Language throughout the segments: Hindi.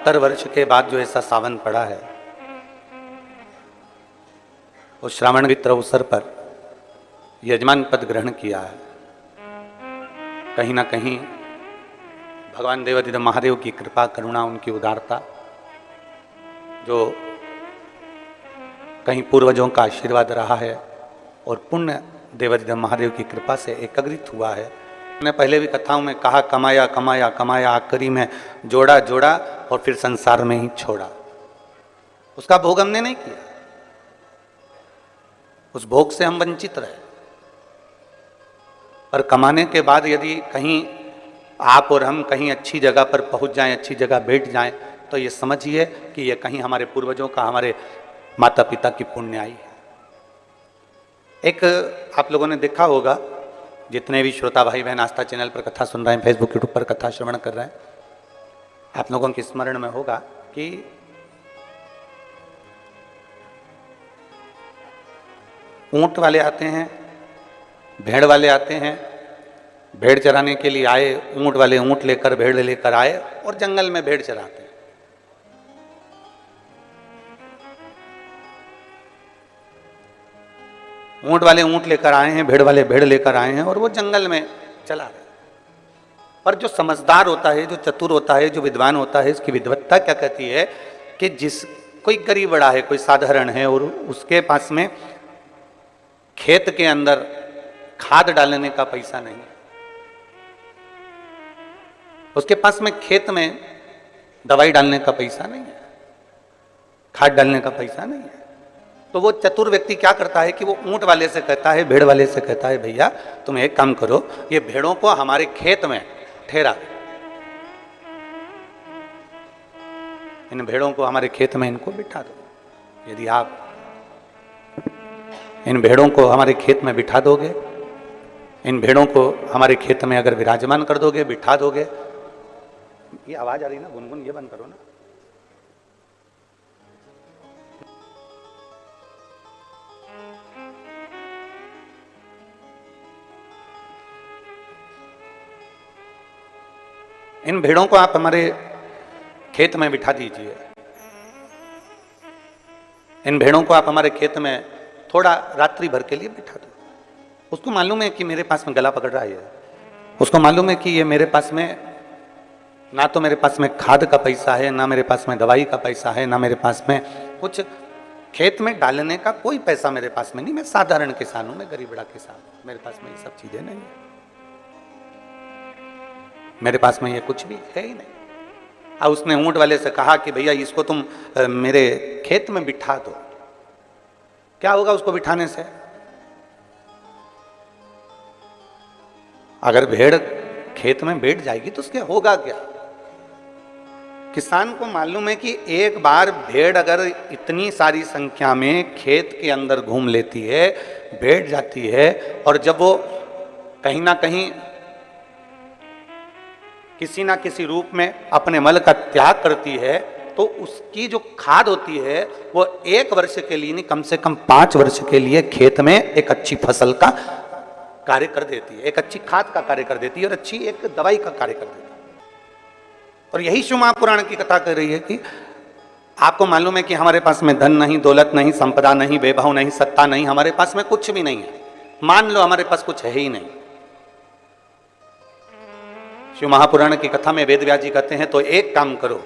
72 वर्ष के बाद जो ऐसा सावन पड़ा है, उस श्रावण पवित्र अवसर पर यजमान पद ग्रहण किया है। कहीं ना कहीं भगवान देवाधिदेव महादेव की कृपा, करुणा, उनकी उदारता, जो कहीं पूर्वजों का आशीर्वाद रहा है और पुण्य देवाधिदेव महादेव की कृपा से एकाग्रित हुआ है। मैंने पहले भी कथाओं में कहा, कमाया कमाया कमाया, आखिरी में जोड़ा जोड़ा और फिर संसार में ही छोड़ा। उसका भोग हमने नहीं किया, उस भोग से हम वंचित रहे। पर कमाने के बाद यदि कहीं आप और हम कहीं अच्छी जगह पर पहुंच जाएं, अच्छी जगह बैठ जाएं, तो ये समझिए कि ये कहीं हमारे पूर्वजों का, हमारे माता पिता की पुण्याई है। एक आप लोगों ने देखा होगा, जितने भी श्रोता भाई बहन आस्था चैनल पर कथा सुन रहे हैं, फेसबुक यूट्यूब पर कथा श्रवण कर रहे हैं, आप लोगों के स्मरण में होगा कि ऊंट वाले आते हैं, भेड़ वाले आते हैं, भेड़ चराने के लिए आए, ऊंट वाले ऊंट लेकर, भेड़ लेकर आए और जंगल में भेड़ चराते हैं। ऊंट वाले ऊंट लेकर आए हैं, भेड़ वाले भेड़ लेकर आए हैं और वो जंगल में चला रहे। पर जो समझदार होता है, जो चतुर होता है, जो विद्वान होता है, इसकी विद्वत्ता क्या कहती है कि जिस कोई गरीब बड़ा है, कोई साधारण है और उसके पास में खेत के अंदर खाद डालने का पैसा नहीं है, उसके पास में खेत में दवाई डालने का पैसा नहीं है, खाद डालने का पैसा नहीं है, तो वो चतुर व्यक्ति क्या करता है कि वो ऊंट वाले से कहता है, भेड़ वाले से कहता है, भैया तुम एक काम करो, ये भेड़ों को हमारे खेत में ठहरा, इन भेड़ों को हमारे खेत में इनको बिठा दो। यदि आप इन भेड़ों को हमारे खेत में बिठा दोगे, इन भेड़ों को हमारे खेत में अगर विराजमान कर दोगे, बिठा दोगे, ये आवाज आ रही ना गुनगुन, ये बंद करो ना। इन भेड़ों को आप हमारे खेत में बिठा दीजिए, इन भेड़ों को आप हमारे खेत में थोड़ा रात्रि भर के लिए बिठा दो। उसको मालूम है कि मेरे पास में गला पकड़ रहा है, उसको मालूम है कि ये मेरे पास में ना तो मेरे पास में खाद का पैसा है, ना मेरे पास में दवाई का पैसा है, ना मेरे पास में कुछ खेत में डालने का कोई पैसा मेरे पास में नहीं। मैं साधारण किसान हूं, मैं गरीब बड़ा किसान, मेरे पास में ये सब चीजें नहीं है, मेरे पास में ये कुछ भी है ही नहीं। और उसने ऊंट वाले से कहा कि भैया इसको तुम मेरे खेत में बिठा दो। क्या होगा उसको बिठाने से? अगर भेड़ खेत में बैठ जाएगी तो उसके होगा क्या? किसान को मालूम है कि एक बार भेड़ अगर इतनी सारी संख्या में खेत के अंदर घूम लेती है, बैठ जाती है, और जब वो कहीं ना कहीं किसी ना किसी रूप में अपने मल का त्याग करती है, तो उसकी जो खाद होती है वो 1 वर्ष के लिए नहीं, कम से कम 5 वर्ष के लिए खेत में एक अच्छी फसल का कार्य कर देती है, एक अच्छी खाद का कार्य कर देती है और अच्छी एक दवाई का कार्य कर देती है। और यही शिव महापुराण की कथा कर रही है कि आपको मालूम है कि हमारे पास में धन नहीं, दौलत नहीं, संपदा नहीं, वैभव नहीं, सत्ता नहीं, हमारे पास में कुछ भी नहीं है। मान लो हमारे पास कुछ है ही नहीं। शिव महापुराण की कथा में वेदव्यास जी कहते हैं, तो एक काम करो,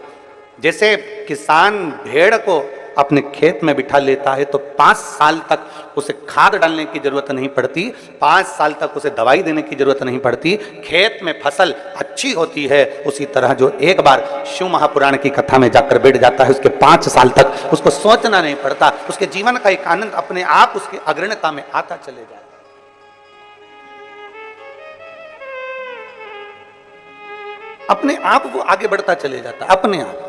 जैसे किसान भेड़ को अपने खेत में बिठा लेता है तो 5 साल तक उसे खाद डालने की जरूरत नहीं पड़ती, 5 साल तक उसे दवाई देने की जरूरत नहीं पड़ती, खेत में फसल अच्छी होती है। उसी तरह जो एक बार शिव महापुराण की कथा में जाकर बैठ जाता है, उसके 5 साल तक उसको सोचना नहीं पड़ता, उसके जीवन का एक आनंद अपने आप उसकी अग्रणता में आता चले जाए। अपने आप वो आगे बढ़ता चले जाता, अपने आप।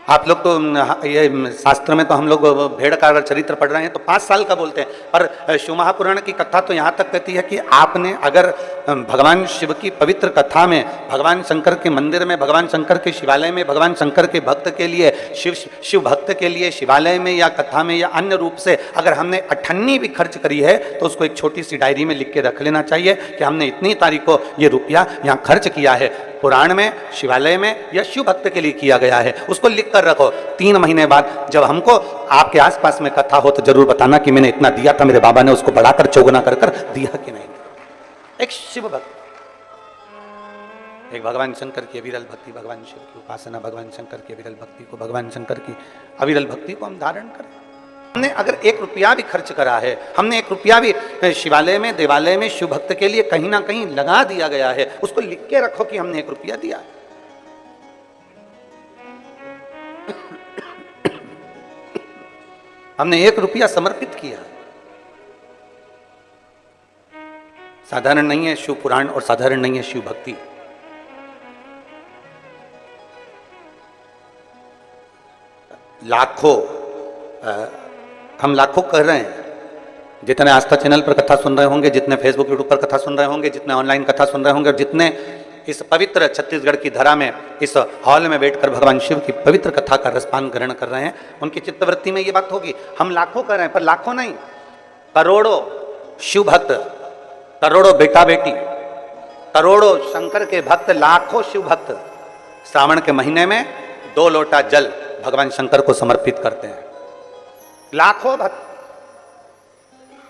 आप लोग तो ये शास्त्र में तो हम लोग भेड़ का अगर चरित्र पढ़ रहे हैं तो 5 साल का बोलते हैं, पर शिव महापुराण की कथा तो यहाँ तक कहती है कि आपने अगर भगवान शिव की पवित्र कथा में, भगवान शंकर के मंदिर में, भगवान शंकर के शिवालय में, भगवान शंकर के भक्त के लिए, शिव भक्त के लिए शिवालय में या कथा में या अन्य रूप से अगर हमने 98 भी खर्च करी है तो उसको एक छोटी सी डायरी में लिख के रख लेना चाहिए कि हमने इतनी तारीख को ये रुपया यहाँ खर्च किया है। पुराण में, शिवालय में या शिव भक्त के लिए किया गया है, उसको लिख कर रखो। 3 महीने बाद जब हमको आपके आसपास में कथा हो तो जरूर बताना कि मैंने इतना दिया था, मेरे बाबा ने उसको बढ़ाकर चौगुना कर कर दिया कि नहीं। एक शिव भक्त, एक भगवान शंकर की अविरल भक्ति, भगवान शिव की उपासना, भगवान शंकर की अविरल भक्ति को, भगवान शंकर की अविरल भक्ति को हम धारण करें। हमने अगर 1 रुपया भी खर्च करा है, हमने 1 रुपया भी शिवालय में, देवालय में शिव भक्त के लिए कहीं ना कहीं लगा दिया गया है, उसको लिख के रखो कि हमने 1 रुपया दिया है। हमने 1 रुपया समर्पित किया। साधारण नहीं है शिव पुराण और साधारण नहीं है शिव भक्ति। लाखों, हम लाखों कर रहे हैं, जितने आस्था चैनल पर कथा सुन रहे होंगे, जितने फेसबुक यूट्यूब पर कथा सुन रहे होंगे, जितने ऑनलाइन कथा सुन रहे होंगे, और जितने इस पवित्र छत्तीसगढ़ की धरा में इस हॉल में बैठकर भगवान शिव की पवित्र कथा का रसपान ग्रहण कर रहे हैं, उनकी चित्तवृत्ति में ये बात होगी। हम लाखों कर रहे हैं, पर लाखों नहीं, करोड़ों शिव भक्त, करोड़ों बेटा बेटी, करोड़ों शंकर के भक्त, लाखों शिव भक्त श्रावण के महीने में 2 लोटा जल भगवान शंकर को समर्पित करते हैं। लाखों भक्त,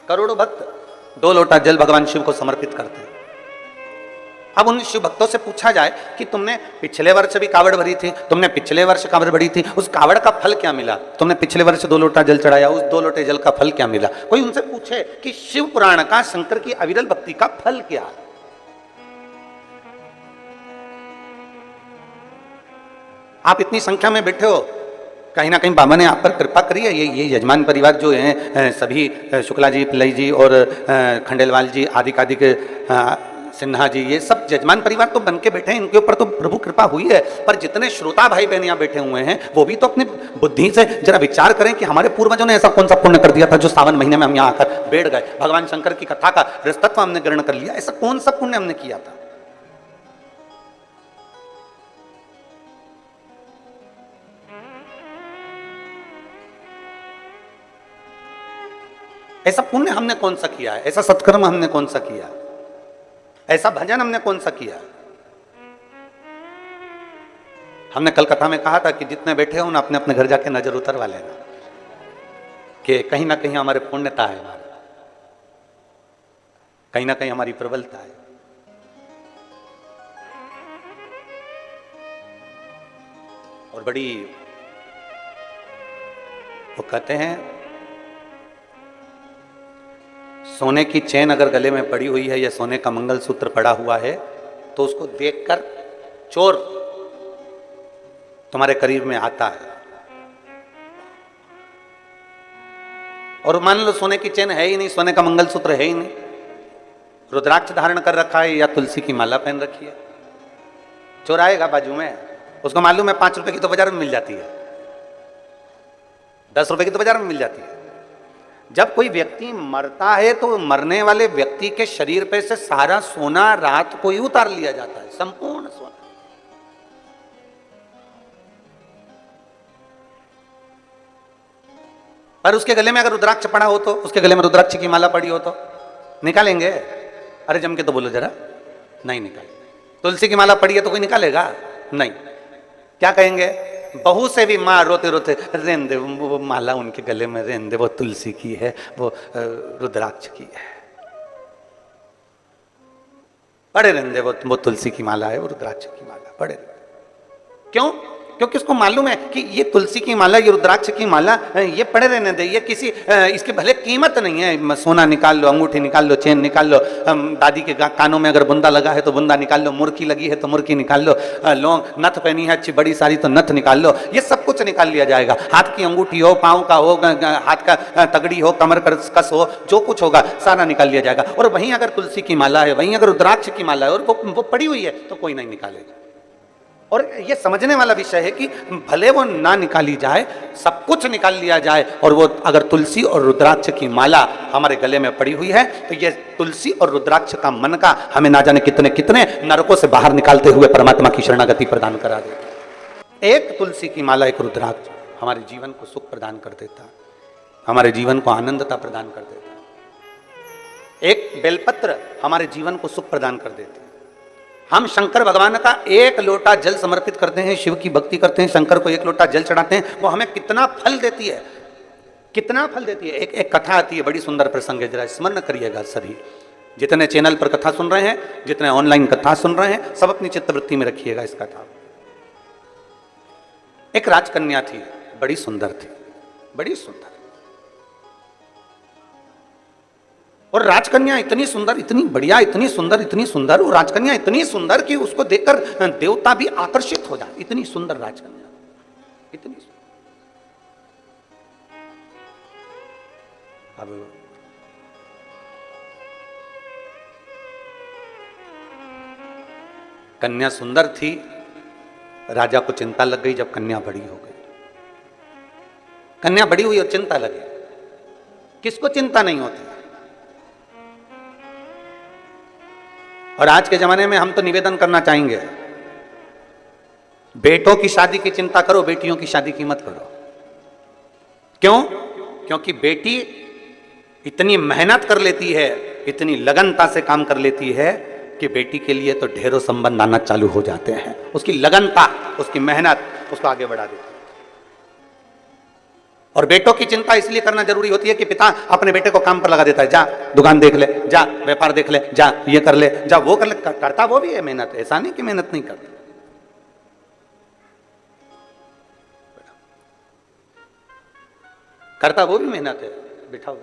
करोड़ों भक्त 2 लोटा जल भगवान शिव को समर्पित करते हैं। अब उन शिव भक्तों से पूछा जाए कि तुमने पिछले वर्ष भी कावड़ भरी थी, तुमने पिछले वर्ष कावड़ भरी थी, उस कावड़ का फल क्या मिला? तुमने पिछले वर्ष 2 लोटा जल चढ़ाया, उस 2 लोटे जल का फल क्या मिला? कोई उनसे पूछे कि शिव पुराण का, शंकर की अविरल भक्ति का फल क्या है? आप इतनी संख्या में बैठे हो, कहीं ना कहीं बाबा ने आप पर कृपा करी है। ये यजमान परिवार जो है, सभी शुक्ला जी, पिल्लई जी और खंडेलवाल जी, आदि के सिन्हा जी, ये सब यजमान परिवार तो बन के बैठे हैं, इनके ऊपर तो प्रभु कृपा हुई है। पर जितने श्रोता भाई बहन यहाँ बैठे हुए हैं, वो भी तो अपनी बुद्धि से जरा विचार करें कि हमारे पूर्वजों ने ऐसा कौन सा पुण्य कर दिया था जो सावन महीने में हम यहाँ आकर बैठ गए, भगवान शंकर की कथा का रसतत्व हमने ग्रहण कर लिया। ऐसा कौन सा पुण्य हमने किया था? ऐसा पुण्य हमने कौन सा किया है? ऐसा सत्कर्म हमने कौन सा किया? ऐसा भजन हमने कौन सा किया? हमने कल कथा में कहा था कि जितने बैठे हो ना, अपने अपने घर जाके नजर उतरवा लेना कि कहीं ना कहीं हमारे पुण्यता है, कहीं ना कहीं हमारी प्रबलता है। और बड़ी, वो कहते हैं, सोने की चेन अगर गले में पड़ी हुई है या सोने का मंगलसूत्र पड़ा हुआ है तो उसको देखकर चोर तुम्हारे करीब में आता है। और मान लो सोने की चेन है ही नहीं, सोने का मंगलसूत्र है ही नहीं, रुद्राक्ष धारण कर रखा है या तुलसी की माला पहन रखी है, चोर आएगा बाजू में, उसको मालूम है 5 रुपए की तो बाजार में मिल जाती है, 10 रुपए की तो बाजार में मिल जाती है। जब कोई व्यक्ति मरता है तो मरने वाले व्यक्ति के शरीर पे से सारा सोना रात को ही उतार लिया जाता है, संपूर्ण सोना। पर उसके गले में अगर रुद्राक्ष पड़ा हो तो, उसके गले में रुद्राक्ष की माला पड़ी हो तो निकालेंगे? अरे जम के तो बोलो जरा, नहीं निकालेंगे। तुलसी की माला पड़ी है तो कोई निकालेगा? नहीं। क्या कहेंगे? बहू से भी माँ रोते रोते, रहने दे वो माला उनके गले में, रहने दे, वो तुलसी की है, वो रुद्राक्ष की है, पड़े रहने दे, वो तुलसी की माला है, वो रुद्राक्ष की माला, पड़े। क्यों? क्योंकि उसको मालूम है कि ये तुलसी की माला, ये रुद्राक्ष की माला, ये पड़े रहने दे, ये किसी इसके भले कीमत नहीं है। सोना निकाल लो, अंगूठी निकाल लो, चेन निकाल लो, दादी के कानों में अगर बुंदा लगा है तो बुंदा निकाल लो, मुर्की लगी है तो मुर्की निकाल लो, लौंग, नथ पहनी है अच्छी बड़ी सारी तो नथ निकाल लो, ये सब कुछ निकाल लिया जाएगा। हाथ की अंगूठी हो, पाँव का हो, हाथ का तगड़ी हो, कमर कस हो, जो कुछ होगा सारा निकाल लिया जाएगा। और वहीं अगर तुलसी की माला है, वहीं अगर रुद्राक्ष की माला है और वो पड़ी हुई है तो कोई नहीं निकालेगा। और ये समझने वाला विषय है कि भले वो ना निकाली जाए, सब कुछ निकाल लिया जाए, और वो अगर तुलसी और रुद्राक्ष की माला हमारे गले में पड़ी हुई है तो ये तुलसी और रुद्राक्ष का मन का हमें ना जाने कितने कितने नरकों से बाहर निकालते हुए परमात्मा की शरणागति प्रदान करा देता। एक तुलसी की माला, एक रुद्राक्ष हमारे जीवन को सुख प्रदान कर देता, हमारे जीवन को आनंदता प्रदान कर देता। एक बेलपत्र हमारे जीवन को सुख प्रदान कर देते, हम शंकर भगवान का एक लोटा जल समर्पित करते हैं, शिव की भक्ति करते हैं, शंकर को एक लोटा जल चढ़ाते हैं, वो हमें कितना फल देती है, कितना फल देती है। एक कथा आती है, बड़ी सुंदर प्रसंग है, जरा स्मरण करिएगा सभी, जितने चैनल पर कथा सुन रहे हैं, जितने ऑनलाइन कथा सुन रहे हैं, सब अपनी चित्तवृत्ति में रखिएगा इस कथा। एक राजकन्या थी, बड़ी सुंदर थी, बड़ी सुंदर, और राजकन्या इतनी सुंदर, इतनी बढ़िया, इतनी सुंदर, वो राजकन्या इतनी सुंदर कि उसको देखकर देवता भी आकर्षित हो जाए, इतनी सुंदर राजकन्या, इतनी सुंदर। अब कन्या सुंदर थी, राजा को चिंता लग गई जब कन्या बड़ी हो गई। कन्या बड़ी हुई और चिंता लगी, किसको चिंता नहीं होती। और आज के जमाने में हम तो निवेदन करना चाहेंगे, बेटों की शादी की चिंता करो, बेटियों की शादी की मत करो। क्यों? क्योंकि बेटी इतनी मेहनत कर लेती है, इतनी लगनता से काम कर लेती है कि बेटी के लिए तो ढेरों संबंध आना चालू हो जाते हैं। उसकी लगनता, उसकी मेहनत उसको आगे बढ़ा देती है। और बेटों की चिंता इसलिए करना जरूरी होती है कि पिता अपने बेटे को काम पर लगा देता है, जा दुकान देख ले, जा व्यापार देख ले, जा ये कर ले, जा वो कर ले। करता वो भी है मेहनत, ऐसा नहीं कि मेहनत नहीं करता। करता वो भी मेहनत है, बिठाओ।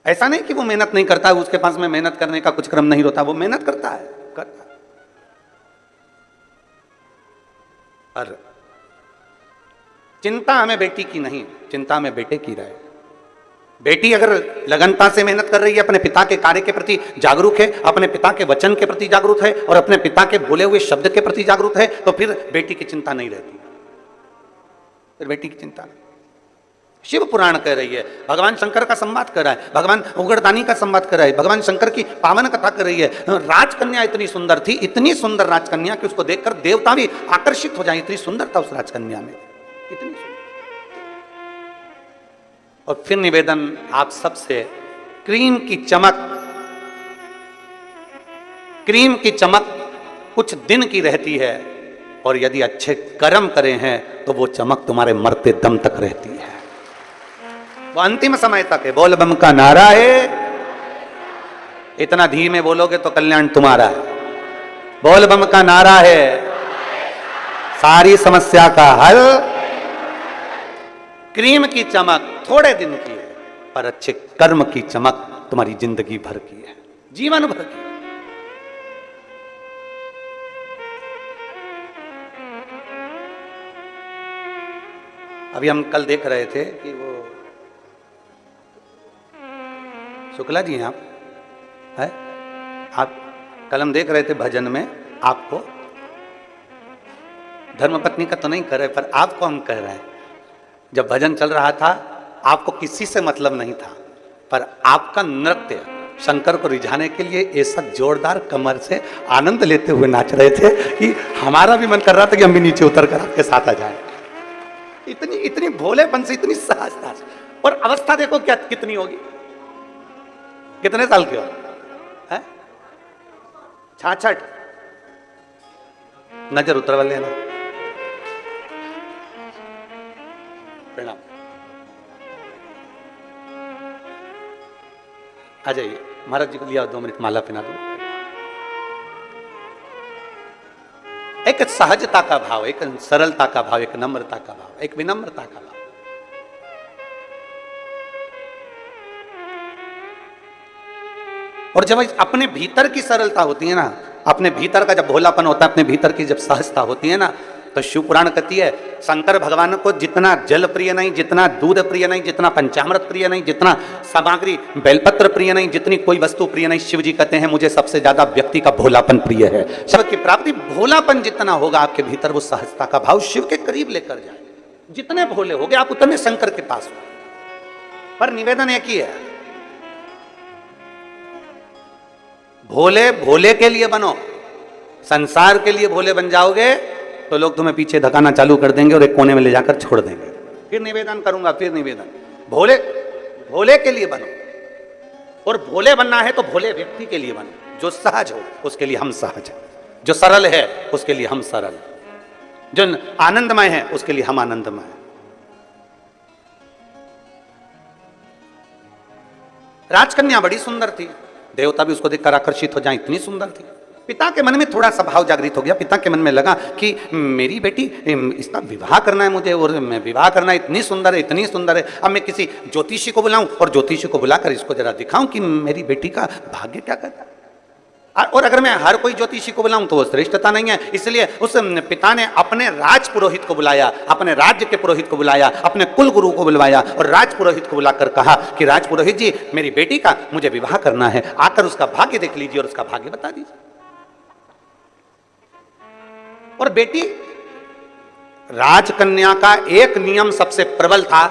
ऐसा नहीं कि वो मेहनत नहीं करता है, उसके पास में मेहनत करने का कुछ क्रम नहीं होता, वो मेहनत करता है, करता। और चिंता हमें बेटी की नहीं, चिंता हमें बेटे की रहे। बेटी अगर लगनता से मेहनत कर रही है, अपने पिता के कार्य के प्रति जागरूक है, अपने पिता के वचन के प्रति जागरूक है और अपने पिता के बोले हुए शब्द के प्रति जागरूक है, तो फिर बेटी की चिंता नहीं रहती, फिर बेटी की चिंता नहीं। शिव पुराण कह रही है, भगवान शंकर का संवाद कर रहा है, भगवान उगड़दानी का संवाद कर रहा है, भगवान शंकर की पावन कथा कर रही है। राजकन्या इतनी सुंदर थी, इतनी सुंदर राजकन्या कि उसको देखकर देवता भी आकर्षित हो जाए, इतनी सुंदर था उस राजकन्या में, इतनी सुंदर। और फिर निवेदन आप सबसे, क्रीम की चमक, क्रीम की चमक कुछ दिन की रहती है, और यदि अच्छे कर्म करे हैं तो वो चमक तुम्हारे मरते दम तक रहती है, वो अंतिम समय तक है। बोल बम का नारा है, इतना धीमे बोलोगे तो कल्याण तुम्हारा है। बोल बम का नारा है, सारी समस्या का हल। क्रीम की चमक थोड़े दिन की है, पर अच्छे कर्म की चमक तुम्हारी जिंदगी भर की है, जीवन भर की। अभी हम कल देख रहे थे कि वो शुक्ला जी हैं आप, है आप, कल हम देख रहे थे भजन में, आपको धर्मपत्नी का तो नहीं कर रहे, पर आपको हम कह रहे हैं। जब भजन चल रहा था, आपको किसी से मतलब नहीं था, पर आपका नृत्य शंकर को रिझाने के लिए ऐसा जोरदार कमर से आनंद लेते हुए नाच रहे थे कि हमारा भी मन कर रहा था कि हम भी नीचे उतर कर आपके साथ आ जाएं। इतनी इतनी भोलेपन से, इतनी सहजता से। और अवस्था देखो क्या कितनी होगी, कितने साल के हो, है 66। नजर उतरवा लेना। प्रणाम, आ जाइए। महाराज जी को लिया 2 मिनट, माला पहना दो। एक सहजता का भाव, एक सरलता का भाव, एक नम्रता का भाव, एक विनम्रता का भाव। और जब अपने भीतर की सरलता होती है ना, अपने भीतर का जब भोलापन होता है, अपने भीतर की जब सहजता होती है ना, तो शिव पुराण कहती है शंकर भगवान को जितना जल प्रिय नहीं, जितना दूध प्रिय नहीं, जितना पंचामृत प्रिय नहीं, जितना सामग्री बेलपत्र प्रिय नहीं, जितनी कोई वस्तु प्रिय नहीं, शिव जी कहते हैं मुझे सबसे ज्यादा व्यक्ति का भोलापन प्रिय है। शिव की प्राप्ति, भोलापन जितना होगा आपके भीतर, वो सहजता का भाव शिव के करीब लेकर जाए। जितने भोले होगे आप उतने शंकर के पास हो। पर निवेदन एक ही है, भोले भोले के लिए बनो। संसार के लिए भोले बन जाओगे तो लोग तुम्हें पीछे धकाना चालू कर देंगे और एक कोने में ले जाकर छोड़ देंगे। फिर निवेदन करूंगा, फिर निवेदन, भोले भोले के लिए बनो। और भोले बनना है तो भोले व्यक्ति के लिए बनो, जो सहज हो उसके लिए हम सहज हैं, जो सरल है उसके लिए हम सरल, जो आनंदमय है उसके लिए हम आनंदमय हैं। राजकन्या बड़ी सुंदर थी, देवता भी उसको देखकर आकर्षित हो जाए, इतनी सुंदर थी। पिता के मन में थोड़ा सा भाव जागृत हो गया। पिता के मन में लगा कि मेरी बेटी, इसका विवाह करना है मुझे, और मैं विवाह करना है, इतनी सुंदर है, इतनी सुंदर है। अब मैं किसी ज्योतिषी को बुलाऊं और ज्योतिषी को बुलाकर इसको जरा दिखाऊं कि मेरी बेटी का भाग्य क्या कहता है। और अगर मैं हर कोई ज्योतिषी को बुलाऊं तो वो श्रेष्ठता नहीं है। इसलिए उस पिता ने अपने राज पुरोहित को बुलाया, अपने राज्य के पुरोहित को बुलाया, अपने कुल गुरु को बुलवाया और राज पुरोहित को बुलाकर कहा कि राज पुरोहित जी, मेरी बेटी का मुझे विवाह करना है, आकर उसका भाग्य देख लीजिए और उसका भाग्य बता दीजिए। और बेटी, राजकन्या का एक नियम सबसे प्रबल था,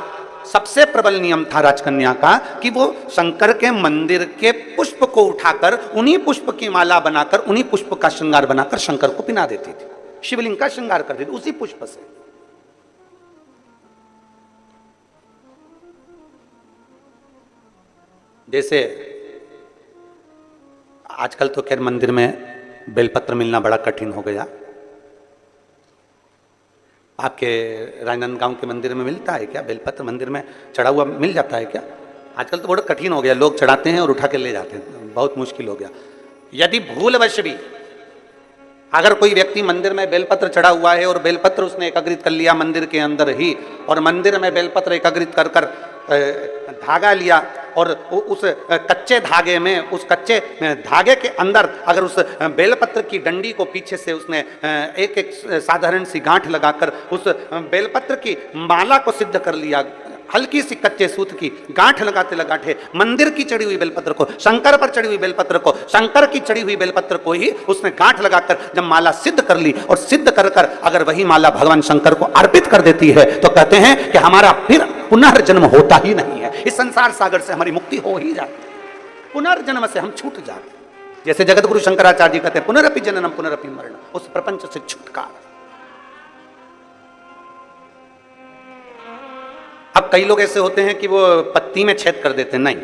सबसे प्रबल नियम था राजकन्या का कि वो शंकर के मंदिर के पुष्प को उठाकर उन्हीं पुष्प की माला बनाकर, उन्हीं पुष्प का श्रृंगार बनाकर शंकर को पिना देती थी, शिवलिंग का श्रृंगार कर देती उसी पुष्प से। जैसे आजकल तो खैर मंदिर में बेलपत्र मिलना बड़ा कठिन हो गया। आपके राजनांदगांव के मंदिर में मिलता है क्या बेलपत्र? मंदिर में चढ़ा हुआ मिल जाता है क्या? आजकल तो बड़ा कठिन हो गया, लोग चढ़ाते हैं और उठा के ले जाते हैं, बहुत मुश्किल हो गया। यदि भूलवश भी अगर कोई व्यक्ति मंदिर में बेलपत्र चढ़ा हुआ है और बेलपत्र उसने एकत्रित कर लिया मंदिर के अंदर ही, और मंदिर में बेलपत्र एकत्रित कर कर धागा लिया और उस कच्चे धागे में, उस कच्चे धागे के अंदर अगर उस बेलपत्र की डंडी को पीछे से उसने एक एक साधारण सी गांठ लगाकर उस बेलपत्र की माला को सिद्ध कर लिया, हल्की सी कच्चे सूत की गांठ लगाते लगाते मंदिर की चढ़ी हुई बेलपत्र को, शंकर पर चढ़ी हुई बेलपत्र को, शंकर की चढ़ी हुई बेलपत्र को ही उसने गांठ लगाकर जब माला सिद्ध कर ली और सिद्ध कर कर अगर वही माला भगवान शंकर को अर्पित कर देती है तो कहते हैं कि हमारा फिर पुनर्जन्म होता ही नहीं है, इस संसार सागर से हमारी मुक्ति हो ही जाती है, पुनर्जन्म से हम छूट जाते हैं। जैसे जगत गुरु शंकराचार्य जी कहते हैं पुनरपि जननम पुनरपि मरणम, उस प्रपंच से छुटकारा। अब कई लोग ऐसे होते हैं कि वो पत्ती में छेद कर देते हैं, नहीं।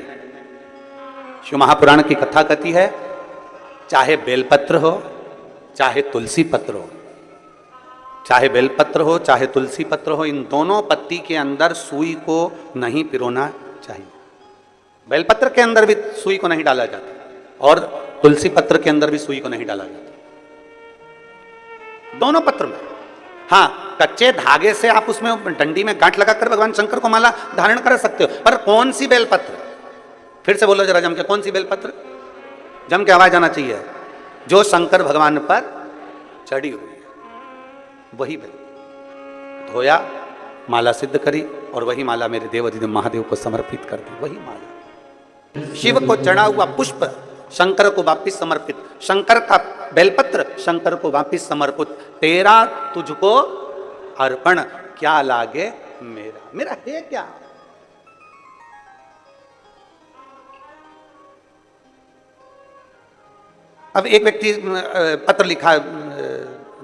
शिव महापुराण की कथा कहती है चाहे बेलपत्र हो चाहे तुलसी पत्र हो, चाहे बेलपत्र हो चाहे तुलसी पत्र हो, इन दोनों पत्ती के अंदर सुई को नहीं पिरोना चाहिए। बेलपत्र के अंदर भी सुई को नहीं डाला जाता और तुलसी पत्र के अंदर भी सुई को नहीं डाला जाता, दोनों पत्र में। हाँ, कच्चे धागे से आप उसमें डंडी में गांठ लगाकर भगवान शंकर को माला धारण कर सकते हो, पर कौन सी बेलपत्र? फिर से बोलो जरा जम के, कौन सी बेलपत्र? जम के आवाज आना चाहिए। जो शंकर भगवान पर चढ़ी हुई है वही बेल धोया, माला सिद्ध करी और वही माला मेरे देवाधिदेव महादेव को समर्पित कर दी। वही माला शिव को चढ़ा हुआ पुष्प शंकर को वापिस समर्पित, शंकर का बेलपत्र शंकर को वापिस समर्पित। तेरा तुझको अर्पण, क्या लागे मेरा, मेरा है क्या? अब एक व्यक्ति पत्र लिखा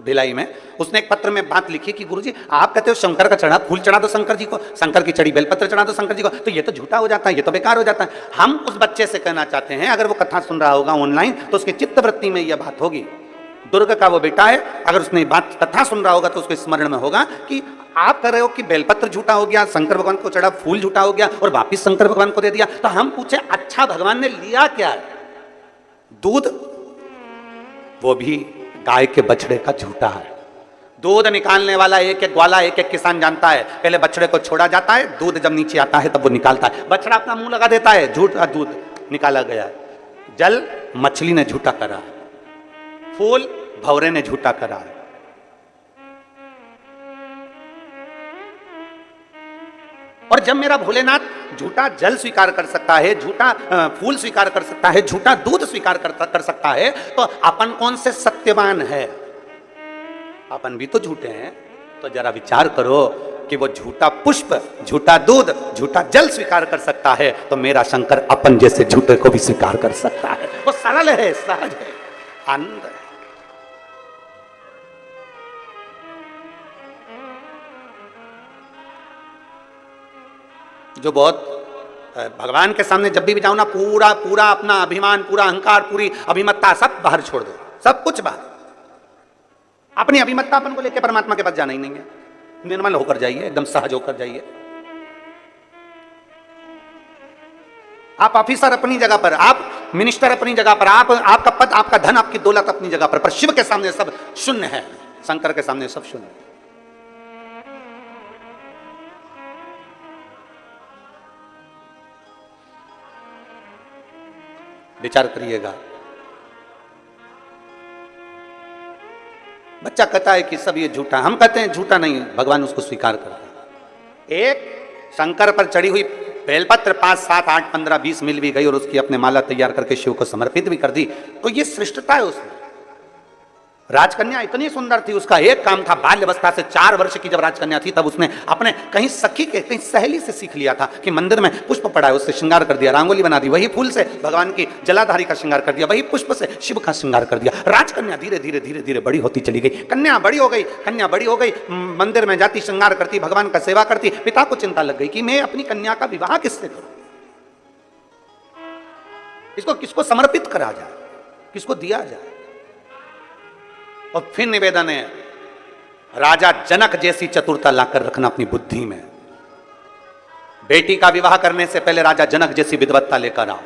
भिलाई में, उसने एक पत्र में बात लिखी कि गुरुजी आप कहते हो शंकर का चढ़ा फूल चढ़ा दो शंकर जी को, शंकर की चढ़ी बेलपत्र चढ़ा दो शंकर जी को, तो ये तो झूठा हो जाता है, ये तो बेकार हो जाता है। हम उस बच्चे से कहना चाहते हैं, अगर वो कथा सुन रहा होगा ऑनलाइन तो उसकी चित्तवृत्ति में यह बात होगी। दुर्ग का वो बेटा है, अगर उसने बात कथा सुन रहा होगा तो उसके स्मरण में होगा कि आप कह रहे हो कि बेलपत्र झूठा हो गया, शंकर भगवान को चढ़ा फूल झूठा हो गया और वापिस शंकर भगवान को दे दिया। तो हम पूछे अच्छा भगवान ने लिया क्या है? दूध, वो भी गाय के बछड़े का झूठा है। दूध निकालने वाला एक एक ग्वाला एक एक किसान जानता है, पहले बछड़े को छोड़ा जाता है, दूध जब नीचे आता है तब वो निकालता है। बछड़ा अपना मुंह लगा देता है, झूठा दूध निकाला गया है। जल मछली ने झूठा करा है, फूल भौरे ने झूठा करा है। और जब मेरा भोलेनाथ झूठा जल स्वीकार कर सकता है, झूठा फूल स्वीकार कर सकता है, झूठा दूध स्वीकार कर सकता है, तो अपन कौन से सत्यवान है? अपन भी तो झूठे हैं। तो जरा विचार करो कि वो झूठा पुष्प, झूठा दूध, झूठा जल स्वीकार कर सकता है, तो मेरा शंकर अपन जैसे झूठे को भी स्वीकार कर सकता है। वो सरल है, सहज है, आनंद है। जो बहुत भगवान के सामने जब भी जाओ ना, पूरा पूरा अपना अभिमान, पूरा अहंकार, पूरी अभिमत्ता सब बाहर छोड़ दो, सब कुछ बाहर। अपनी अभिमत्ता अपन को लेकर परमात्मा के पास जाना ही नहीं है। निर्मल होकर जाइए, एकदम सहज होकर जाइए। आप ऑफिसर अपनी जगह पर, आप मिनिस्टर अपनी जगह पर, आप आपका पद, आपका धन, आपकी दौलत अपनी जगह पर शिव के सामने सब शून्य है, शंकर के सामने सब शून्य है। विचार करिएगा। बच्चा कहता है कि सब ये झूठा, हम कहते हैं झूठा नहीं, भगवान उसको स्वीकार करता है। एक शंकर पर चढ़ी हुई बेलपत्र 5, 7, 8, 15, 20 मिल भी गई और उसकी अपने माला तैयार करके शिव को समर्पित भी कर दी, तो ये श्रेष्ठता है उसमें। राजकन्या इतनी सुंदर थी, उसका एक काम था, बाल्यवस्था से 4 वर्ष की जब राजकन्या थी तब उसने अपने कहीं सखी के, कहीं सहेली से सीख लिया था कि मंदिर में पुष्प पड़ा है, उससे श्रृंगार कर दिया, रंगोली बना दी, वही फूल से भगवान की जलाधारी का श्रृंगार कर दिया, वही पुष्प से शिव का श्रृंगार कर दिया। राजकन्या धीरे धीरे धीरे धीरे बड़ी होती चली गई, कन्या बड़ी हो गई, कन्या बड़ी हो गई, मंदिर में जाती, श्रृंगार करती, भगवान का सेवा करती। पिता को चिंता लग गई कि मैं अपनी कन्या का विवाह किससे करूं, इसको किसको समर्पित करा जाए, किसको दिया जाए। और फिर निवेदन है, राजा जनक जैसी चतुरता लाकर रखना अपनी बुद्धि में। बेटी का विवाह करने से पहले राजा जनक जैसी विद्वत्ता लेकर आओ।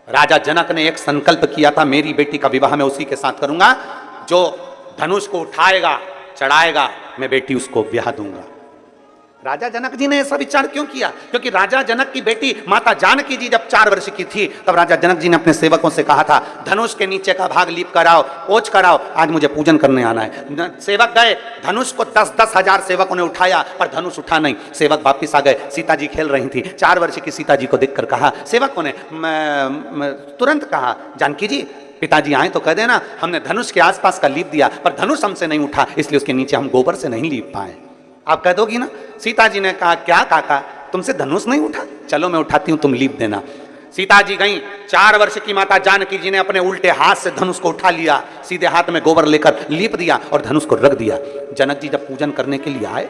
राजा जनक ने एक संकल्प किया था, मेरी बेटी का विवाह मैं उसी के साथ करूंगा जो धनुष को उठाएगा, चढ़ाएगा, मैं बेटी उसको ब्याह दूंगा। राजा जनक जी ने ऐसा विचार क्यों किया? क्योंकि राजा जनक की बेटी माता जानकी जी जब 4 वर्ष की थी तब राजा जनक जी ने अपने सेवकों से कहा था, धनुष के नीचे का भाग लीप कराओ, पोंछ कराओ, आज मुझे पूजन करने आना है। सेवक गए, धनुष को 10-10 हजार सेवकों ने उठाया, पर धनुष उठा नहीं। सेवक वापिस आ गए, सीता जी खेल रही थी। 4 वर्ष की सीता जी को देखकर कहा, सेवकों ने तुरंत कहा, जानकी जी पिताजी आए तो कह देना हमने धनुष के आसपास का लीप दिया, पर धनुष हमसे नहीं उठा, इसलिए उसके नीचे हम गोबर से नहीं लीप पाए। आप कह दोगी ना? सीता जी ने कहा, क्या काका तुमसे धनुष नहीं उठा, चलो मैं उठाती हूं, तुम लीप देना। सीता जी गई, 4 वर्ष की माता जानकी जी ने अपने उल्टे हाथ से धनुष को उठा लिया, सीधे हाथ में गोबर लेकर लीप दिया और धनुष को रख दिया। जनक जी जब पूजन करने के लिए आए,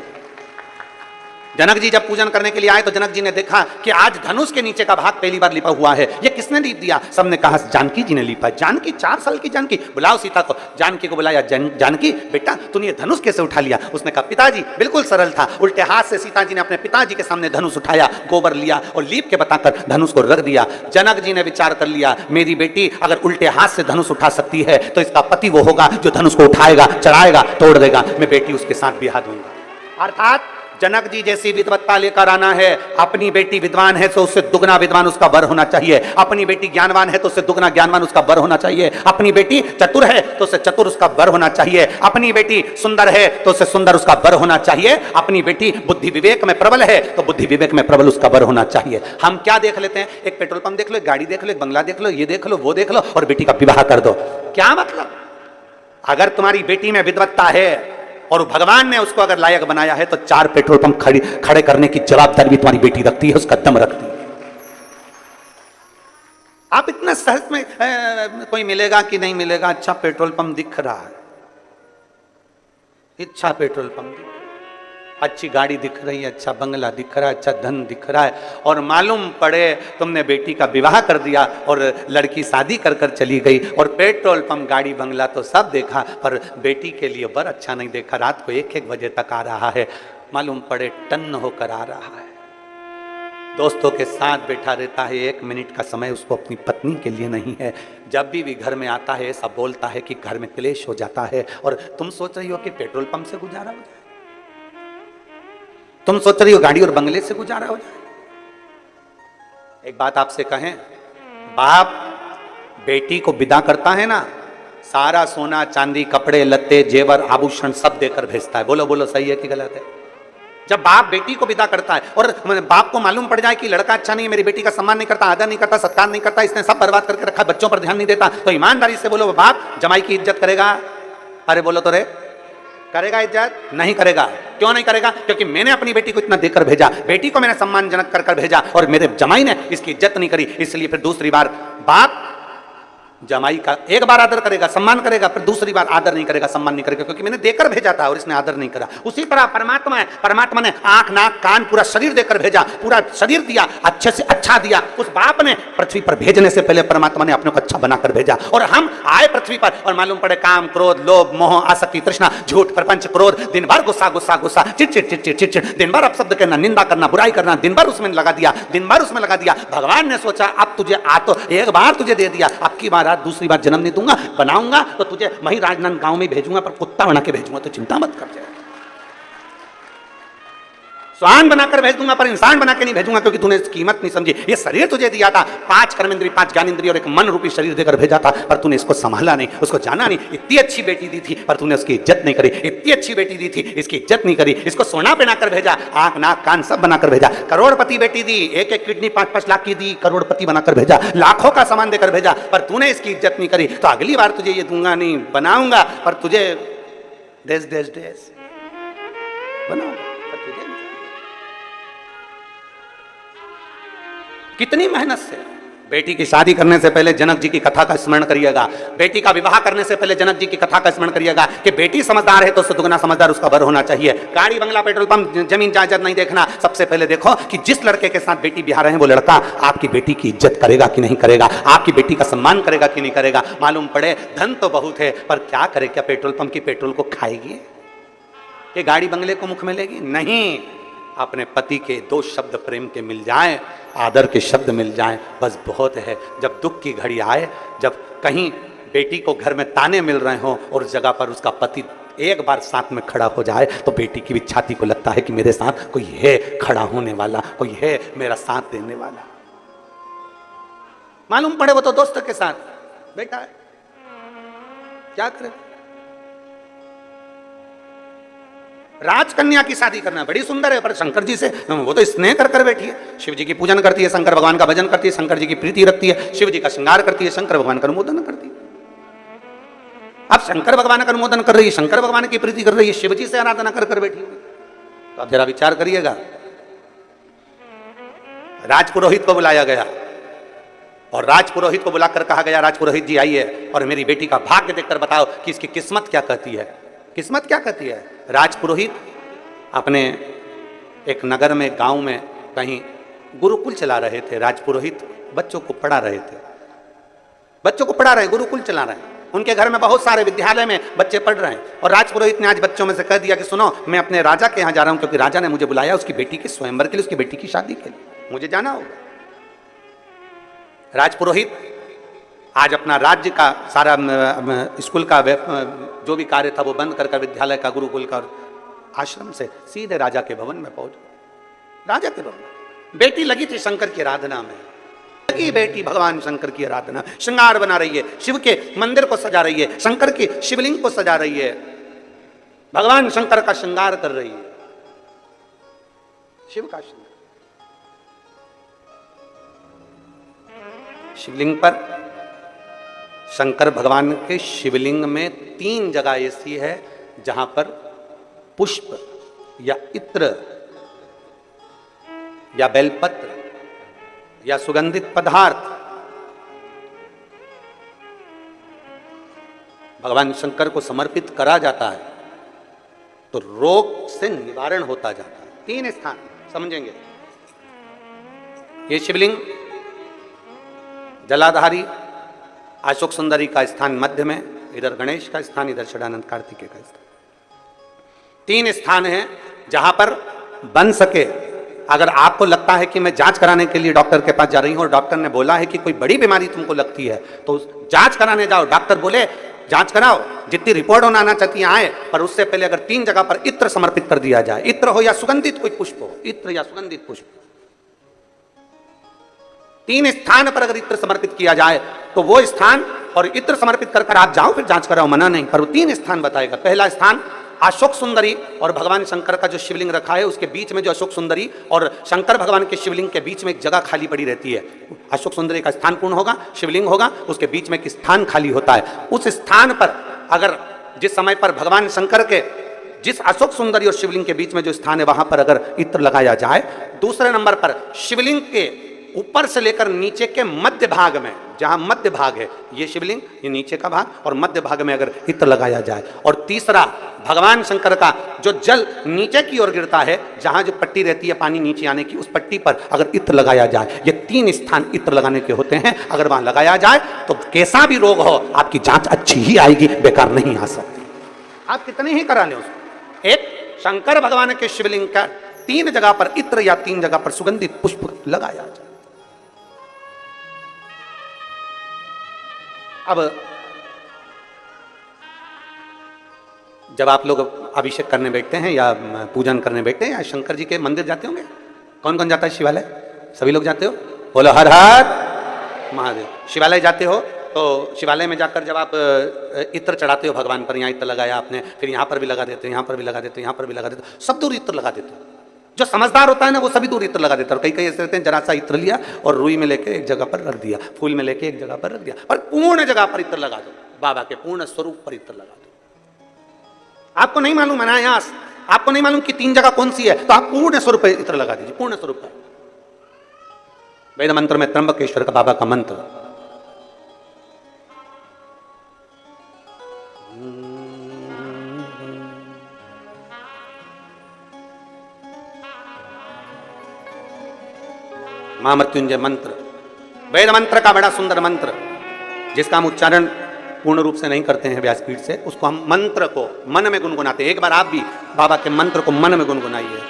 जनक जी जब पूजन करने के लिए आए तो जनक जी ने देखा कि आज धनुष के नीचे का भाग पहली बार लिपा हुआ है, ये किसने लीप दिया? सबने कहा जानकी जी ने लिपा। जानकी, 4 साल की जानकी, बुलाओ सीता को। जानकी को बुलाया, जानकी बेटा तूने ये धनुष कैसे उठा लिया? उसने कहा पिताजी बिल्कुल सरल था, उल्टे हाथ से सीता जी ने अपने पिताजी के सामने धनुष उठाया, गोबर लिया और लीप के बताकर धनुष को रख दिया। जनक जी ने विचार कर लिया, मेरी बेटी अगर उल्टे हाथ से धनुष उठा सकती है तो इसका पति वो होगा जो धनुष को उठाएगा, चढ़ाएगा, तोड़ देगा, मैं बेटी उसके साथ ब्याह दूंगा। अर्थात जनक जी जैसी विद्वत्ता लेकर आना है। अपनी बेटी विद्वान है तो उससे दुगना विद्वान उसका वर होना चाहिए, अपनी बेटी ज्ञानवान है तो उससे दुगना ज्ञानवान उसका वर होना चाहिए, अपनी बेटी चतुर है तो उससे चतुर उसका वर होना चाहिए, अपनी बेटी सुंदर है तो उससे सुंदर उसका वर होना चाहिए, अपनी बेटी बुद्धि विवेक में प्रबल है तो बुद्धि विवेक में प्रबल उसका वर होना चाहिए। हम क्या देख लेते हैं? एक पेट्रोल पंप देख लो, एक गाड़ी देख लो, एक बंगला देख लो, ये देख लो, वो देख लो और बेटी का विवाह कर दो। क्या मतलब? अगर तुम्हारी बेटी में विद्वत्ता है और भगवान ने उसको अगर लायक बनाया है तो 4 पेट्रोल पंप खड़े करने की जवाबदारी भी तुम्हारी बेटी रखती है, उसका दम रखती है। आप इतना सहज में कोई मिलेगा कि नहीं मिलेगा? अच्छा पेट्रोल पंप दिख रहा है, अच्छा पेट्रोल पंप दिख, अच्छी गाड़ी दिख रही है, अच्छा बंगला दिख रहा है, अच्छा धन दिख रहा है, और मालूम पड़े तुमने बेटी का विवाह कर दिया और लड़की शादी कर कर चली गई और पेट्रोल पंप, गाड़ी, बंगला तो सब देखा पर बेटी के लिए वर अच्छा नहीं देखा। रात को 1-1 बजे तक आ रहा है, मालूम पड़े टन्न होकर आ रहा है, दोस्तों के साथ बैठा रहता है, 1 मिनट का समय उसको अपनी पत्नी के लिए नहीं है। जब भी घर में आता है ऐसा बोलता है कि घर में क्लेश हो जाता है, और तुम सोच रही हो कि पेट्रोल पंप से गुजारा हो जाए, तुम सोच रही हो गाड़ी और बंगले से गुजारा हो जाए। एक बात आपसे कहें, बाप बेटी को विदा करता है ना, सारा सोना चांदी, कपड़े लत्ते, जेवर, आभूषण सब देकर भेजता है। बोलो बोलो, सही है कि गलत है? जब बाप बेटी को विदा करता है और बाप को मालूम पड़ जाए कि लड़का अच्छा नहीं है, मेरी बेटी का सम्मान नहीं करता, आदर नहीं करता, सत्कार नहीं करता, इसने सब बर्बाद करके रखा, बच्चों पर ध्यान नहीं देता, तो ईमानदारी से बोलो बाप जमाई की इज्जत करेगा? अरे बोलो तो रे, करेगा इज्जत? नहीं करेगा। क्यों नहीं करेगा? क्योंकि मैंने अपनी बेटी को इतना देकर भेजा, बेटी को मैंने सम्मानजनक कर भेजा और मेरे जमाई ने इसकी इज्जत नहीं करी, इसलिए फिर दूसरी बार बाप जमाई का एक बार आदर करेगा, सम्मान करेगा, फिर दूसरी बार आदर नहीं करेगा, सम्मान नहीं करेगा, क्योंकि मैंने देकर भेजा था और इसने आदर नहीं करा। उसी तरह परमात्मा है, परमात्मा ने आंख नाक कान पूरा शरीर देकर भेजा, पूरा शरीर दिया, अच्छे से अच्छा दिया। उस बाप ने पृथ्वी पर भेजने से पहले परमात्मा ने अपने को अच्छा बनाकर भेजा, और हम आए पृथ्वी पर और मालूम पड़े काम क्रोध लोभ मोह आसक्ति तृष्णा झूठ प्रपंच क्रोध, दिन भर गुस्सा गुस्सा गुस्सा, चिड़चिड़ चिड़चिड़ चिड़चिड़, दिन भर अपशब्द कहना, निंदा करना, बुराई करना, दिन भर उसमें लगा दिया, दिन भर उसमें लगा दिया। भगवान ने सोचा अब तुझे आ तो एक बार तुझे दे दिया, अब की बार दूसरी बार जन्म नहीं दूंगा, बनाऊंगा तो तुझे वहीं राजनांद गांव में भेजूंगा, पर कुत्ता बना के भेजूंगा, तो चिंता मत कर। स्वान बनाकर भेज दूंगा पर इंसान बना के नहीं भेजूंगा, क्योंकि तूने इसकी कीमत नहीं समझी। ये शरीर तुझे दिया था, 5 कर्मेंद्रिय 5 ज्ञानेंद्रिय और एक मन रूपी शरीर देकर भेजा था, पर तूने इसको संभाला नहीं, उसको जाना नहीं। इतनी अच्छी बेटी दी थी पर तूने उसकी इज्जत नहीं करी, इतनी अच्छी बेटी दी थी इसकी इज्जत नहीं करी। इसको सोना बनाकर भेजा, आंख नाक कान सब बनाकर भेजा। करोड़पति बेटी दी, एक एक किडनी 5-5 लाख की दी, करोड़पति बनाकर भेजा, लाखों का सामान देकर भेजा, पर तूने इसकी इज्जत नहीं करी। तो अगली बार तुझे ये दूंगा नहीं, बनाऊंगा पर तुझे देश देश देश बनाऊंगा। कितनी मेहनत से बेटी की शादी करने से पहले जनक जी की कथा का स्मरण करिएगा, बेटी का विवाह करने से पहले जनक जी की कथा का स्मरण करिएगा कि बेटी समझदार है तो उससे दुगना समझदार उसका वर होना चाहिए। गाड़ी बंगला पेट्रोल पंप जमीन जायदाद नहीं देखना, सबसे पहले देखो कि जिस लड़के के साथ बेटी बिहार रहे हैं वो लड़का आपकी बेटी की इज्जत करेगा कि नहीं करेगा, आपकी बेटी का सम्मान करेगा कि नहीं करेगा। मालूम पड़े धन तो बहुत है पर क्या करे, क्या पेट्रोल पंप की पेट्रोल को खाएगी कि गाड़ी बंगले को मुख में लेगी? नहीं, अपने पति के 2 शब्द प्रेम के मिल जाएं, आदर के शब्द मिल जाएं, बस बहुत है। जब दुख की घड़ी आए, जब कहीं बेटी को घर में ताने मिल रहे हों और जगह पर उसका पति एक बार साथ में खड़ा हो जाए तो बेटी की भी छाती को लगता है कि मेरे साथ कोई है खड़ा होने वाला, कोई है मेरा साथ देने वाला। मालूम पड़े वो तो दोस्त के साथ बेटा है, क्या करे। राजकन्या की शादी करना बड़ी सुंदर है, पर शंकर जी से वो तो स्नेह कर कर बैठी है। शिव जी की पूजन करती है, शंकर भगवान का भजन करती है, शंकर जी की प्रीति रखती है, शिव जी का श्रृंगार करती है, शंकर भगवान का अनुमोदन करती है। अब शंकर भगवान का अनुमोदन कर रही है, शंकर भगवान की प्रीति कर रही है, शिव जी से आराधना कर कर बैठी है। तो आप जरा विचार करिएगा। राजपुरोहित को बुलाया गया और राजपुरोहित को बुलाकर कहा गया, राजपुरोहित जी आइए और मेरी बेटी का भाग्य देखकर बताओ कि इसकी किस्मत क्या कहती है। किस्मत क्या कहती है? राजपुरोहित अपने एक नगर में गांव में कहीं गुरुकुल चला रहे थे। राजपुरोहित बच्चों को पढ़ा रहे थे, बच्चों को पढ़ा रहे, गुरुकुल चला रहे हैं। उनके घर में बहुत सारे विद्यालय में बच्चे पढ़ रहे हैं और राजपुरोहित ने आज बच्चों में से कह दिया कि सुनो, मैं अपने राजा के यहाँ जा रहा हूं क्योंकि राजा ने मुझे बुलाया उसकी बेटी के स्वयंवर के लिए, उसकी बेटी की शादी के लिए मुझे जाना होगा। राजपुरोहित आज अपना राज्य का सारा स्कूल का जो भी कार्य था वो बंद कर विद्यालय का, गुरुकुल का, आश्रम से सीधे राजा के भवन में पहुंच। राजा के भवन बेटी लगी थी शंकर की आराधना में, लगी बेटी भगवान शंकर की आराधना, श्रृंगार बना रही है, शिव के मंदिर को सजा रही है, शंकर की शिवलिंग को सजा रही है, भगवान शंकर का श्रृंगार कर रही है, शिव का श्रृंगार। शिवलिंग पर शंकर भगवान के शिवलिंग में 3 जगह ऐसी है जहां पर पुष्प या इत्र या बेलपत्र या सुगंधित पदार्थ भगवान शंकर को समर्पित करा जाता है तो रोग से निवारण होता जाता है। 3 स्थान समझेंगे। ये शिवलिंग, जलाधारी अशोक सुंदरी का स्थान मध्य में, इधर गणेश का स्थान, इधर षडानंद कार्तिकेय का स्थान। 3 स्थान हैं जहां पर बन सके। अगर आपको लगता है कि मैं जांच कराने के लिए डॉक्टर के पास जा रही हूं और डॉक्टर ने बोला है कि कोई बड़ी बीमारी तुमको लगती है तो जांच कराने जाओ, डॉक्टर बोले जांच कराओ, जितनी रिपोर्ट होना आना चाहती आए, पर उससे पहले अगर 3 जगह पर इत्र समर्पित कर दिया जाए, इत्र हो या सुगंधित कोई पुष्प हो, इत्र या सुगंधित पुष्प, 3 स्थान पर अगर इत्र समर्पित किया जाए तो वो स्थान और इत्र समर्पित कर आप जाओ, फिर जांच कराओ, मना नहीं, पर वो 3 स्थान बताएगा। पहला स्थान अशोक सुंदरी और भगवान शंकर का जो शिवलिंग रखा है उसके बीच में जो अशोक सुंदरी और शंकर भगवान के शिवलिंग के बीच में एक जगह खाली पड़ी रहती है। अशोक सुंदरी का स्थान पूर्ण होगा, शिवलिंग होगा, उसके बीच में एक स्थान खाली होता है। उस स्थान पर अगर जिस समय पर भगवान शंकर के जिस अशोक सुंदरी और शिवलिंग के बीच में जो स्थान है वहां पर अगर इत्र लगाया जाए, दूसरे नंबर पर शिवलिंग के ऊपर से लेकर नीचे के मध्य भाग में, जहां मध्य भाग है ये शिवलिंग, ये नीचे का भाग, और मध्य भाग में अगर इत्र लगाया जाए, और तीसरा भगवान शंकर का जो जल नीचे की ओर गिरता है, जहां जो पट्टी रहती है पानी नीचे आने की, उस पट्टी पर अगर इत्र लगाया जाए, ये 3 स्थान इत्र लगाने के होते हैं, अगर वहां लगाया जाए तो कैसा भी रोग हो आपकी जांच अच्छी ही आएगी, बेकार नहीं आ सकती। आप कितने ही करा लें उसको। एक शंकर भगवान के शिवलिंग का 3 जगह पर इत्र या 3 जगह पर सुगंधित पुष्प लगाया जाए। अब जब आप लोग अभिषेक करने बैठते हैं या पूजन करने बैठते हैं या शंकर जी के मंदिर जाते होंगे, कौन कौन जाता है शिवालय? सभी लोग जाते हो? बोलो हर हर महादेव। शिवालय जाते हो तो शिवालय में जाकर जब आप इत्र चढ़ाते हो भगवान पर, यहाँ इत्र लगाया आपने, फिर यहाँ पर भी लगा देते हो, यहाँ पर भी लगा देते हो, यहाँ पर भी लगा देते हो, सब दूर इत्र लगा देते हो। जो समझदार होता है ना वो सभी दूर इत्र लगा देता है। कई कई ऐसे रहते हैं जरा सा इत्र लिया और रुई में लेके एक जगह पर रख दिया, फूल में लेके एक जगह पर रख दिया, पर पूर्ण जगह पर इत्र लगा दो, बाबा के पूर्ण स्वरूप पर इत्र लगा दो। आपको नहीं मालूम अनायास, आपको नहीं मालूम कि 3 जगह कौन सी है, तो आप पूर्ण स्वरूप पर इत्र लगा दीजिए, पूर्ण स्वरूप पर। वेद मंत्र में त्र्यंबकेश्वर का बाबा का मंत्र, महामृत्युंजय मंत्र, वेद मंत्र का बड़ा सुंदर मंत्र, जिसका हम उच्चारण पूर्ण रूप से नहीं करते हैं व्यासपीठ से, उसको हम मंत्र को मन में गुनगुनाते हैं। एक बार आप भी बाबा के मंत्र को मन में गुनगुनाइए।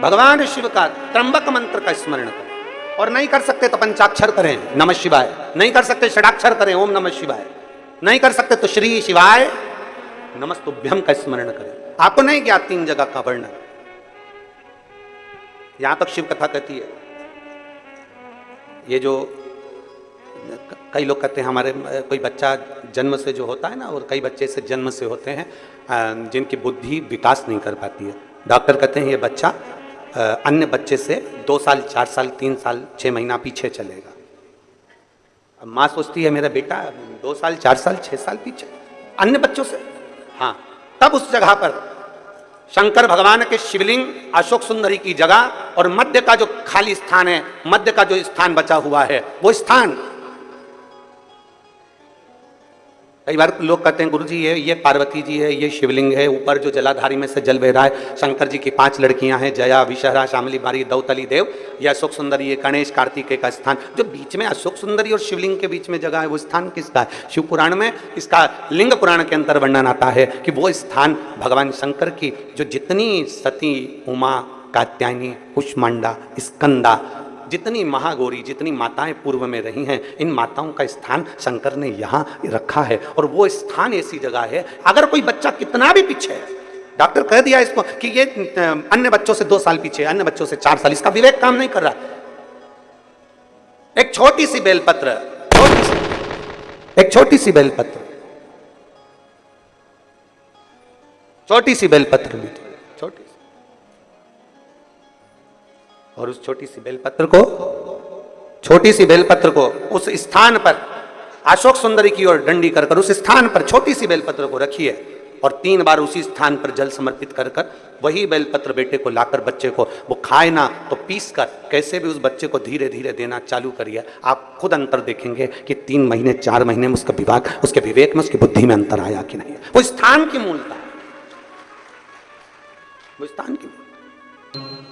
भगवान शिव का त्र्यंबक मंत्र का स्मरण करें, और नहीं कर सकते तो पंचाक्षर करें नमः शिवाय, नहीं कर सकते षडाक्षर करें ओम नमः शिवाय, नहीं कर सकते तो श्री शिवाय नमस्तुभ्यम का स्मरण करें। आपको नहीं ज्ञात 3 जगह का वर्णन, यहां तक शिव कथा कहती है। ये जो कई लोग कहते हैं हमारे कोई बच्चा जन्म से जो होता है ना, और कई बच्चे से जन्म से होते हैं जिनकी बुद्धि विकास नहीं कर पाती है, डॉक्टर कहते हैं ये बच्चा अन्य बच्चे से 2 साल 4 साल 3 साल 6 महीना पीछे चलेगा। अब माँ सोचती है मेरा बेटा 2 साल 4 साल 6 साल पीछे अन्य बच्चों से, हाँ, तब उस जगह पर शंकर भगवान के शिवलिंग, अशोक सुंदरी की जगह और मध्य का जो खाली स्थान है, मध्य का जो स्थान बचा हुआ है, वो स्थान, कई बार लोग कहते हैं गुरुजी ये पार्वती जी है, ये शिवलिंग है, ऊपर जो जलाधारी में से जल बह रहा है, शंकर जी की 5 लड़कियां हैं, जया, विषहरा, शामली बारी, दौतली देव, ये अशोक सुंदरी, ये गणेश कार्तिकेय का स्थान, जो बीच में अशोक सुंदरी और शिवलिंग के बीच में जगह है, वो स्थान किसका है? शिव पुराण में इसका लिंग पुराण के अंतर वर्णन आता है कि वो स्थान भगवान शंकर की जो जितनी सती, उमा, कात्यायनी, कुष्मांडा, स्कंदा, जितनी महागौरी, जितनी माताएं पूर्व में रही हैं, इन माताओं का स्थान शंकर ने यहाँ रखा है। और वो स्थान ऐसी जगह है, अगर कोई बच्चा कितना भी पीछे है, डॉक्टर कह दिया इसको कि ये अन्य बच्चों से 2 साल पीछे, अन्य बच्चों से 4 साल, इसका विवेक काम नहीं कर रहा। एक छोटी सी बेलपत्र, एक छोटी सी बेलपत्र, छोटी सी बेलपत्र ली, छोटी, और उस छोटी सी बेलपत्र को उस स्थान पर अशोक सुंदरी की ओर डंडी कर उस स्थान पर छोटी सी बेलपत्र को रखिए, और 3 बार उसी स्थान पर जल समर्पित कर वही बेलपत्र बेटे को लाकर बच्चे को, वो खाए ना तो पीस कर कैसे भी उस बच्चे को धीरे धीरे देना चालू करिए। आप खुद अंतर देखेंगे कि 3 महीने 4 महीने में उसका विभाग, उसके विवेक में, उसकी बुद्धि में अंतर आया कि नहीं। वो स्थान की मूलता है, वो स्थान की,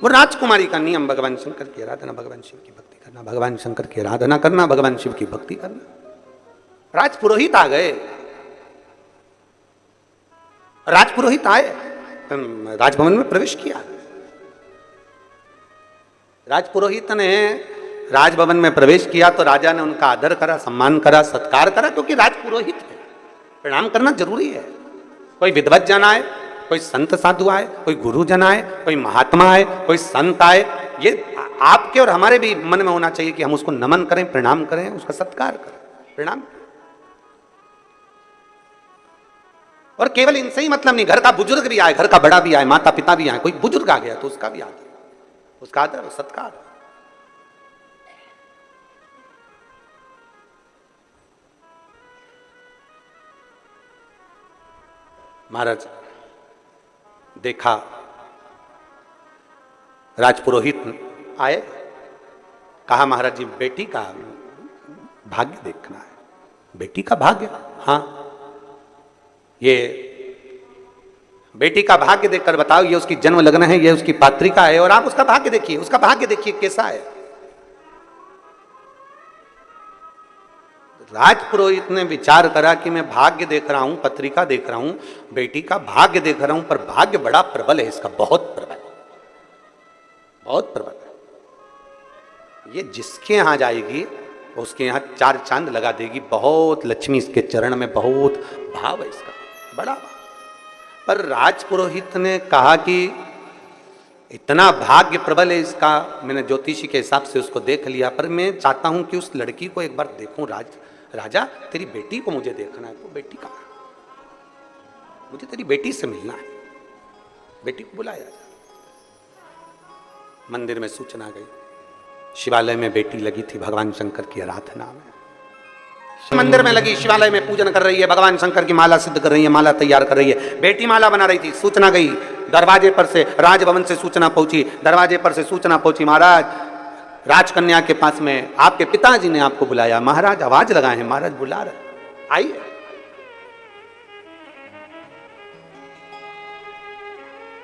वो राजकुमारी का नियम, भगवान शंकर की आराधना, भगवान शिव की भक्ति करना, भगवान शंकर की आराधना करना, भगवान शिव की भक्ति करना। राजपुरोहित आ गए, राजपुरोहित आए, राजभवन में प्रवेश किया। राजपुरोहित ने राजभवन में प्रवेश किया तो राजा ने उनका आदर करा, सम्मान करा, सत्कार करा, क्योंकि राजपुरोहित है, प्रणाम करना जरूरी है। कोई विद्वत जन आए, कोई संत साधु आए, कोई गुरु जन आए, कोई महात्मा आए, कोई संत आए, ये आपके और हमारे भी मन में होना चाहिए कि हम उसको नमन करें, प्रणाम करें, उसका सत्कार करें, प्रणाम करें। और केवल इनसे ही मतलब नहीं, घर का बुजुर्ग भी आए, घर का बड़ा भी आए, माता पिता भी आए, कोई बुजुर्ग आ गया तो उसका भी आदर, उसका आदर और सत्कार। महाराज देखा, राजपुरोहित आए, कहा महाराज जी बेटी का भाग्य देखना है। बेटी का भाग्य? हाँ, ये बेटी का भाग्य देखकर बताओ, ये उसकी जन्म लग्न है, ये उसकी पात्रिका है, और आप उसका भाग्य देखिए, उसका भाग्य देखिए कैसा है। राजपुरोहित ने विचार करा कि मैं भाग्य देख रहा हूं, पत्रिका देख रहा हूं, बेटी का भाग्य देख रहा हूं, पर भाग्य बड़ा प्रबल है इसका, बहुत प्रबल, बहुत प्रबल है। ये जिसके यहां जाएगी उसके यहां चार चांद लगा देगी, बहुत लक्ष्मी इसके चरण में, बहुत भाव है इसका, बड़ा भाव। पर राजपुरोहित ने कहा कि इतना भाग्य प्रबल है इसका, मैंने ज्योतिषी के हिसाब से उसको देख लिया, पर मैं चाहता हूं कि उस लड़की को एक बार देखूं। राजा तेरी बेटी को मुझे देखना है। तो बेटी कहाँ? मुझे तेरी बेटी से मिलना है। बेटी को बुलाया। मंदिर में सूचना गई, शिवालय में बेटी लगी थी भगवान शंकर की आराधना में, मंदिर में लगी, शिवालय में पूजन कर रही है, भगवान शंकर की माला सिद्ध कर रही है, माला तैयार कर रही है, बेटी माला बना रही थी। सूचना गई दरवाजे पर से, राजभवन से सूचना पहुंची, दरवाजे पर से सूचना पहुंची, महाराज राजकन्या के पास में आपके पिताजी ने आपको बुलाया। महाराज आवाज लगाए हैं, महाराज बुला रहे, आइए।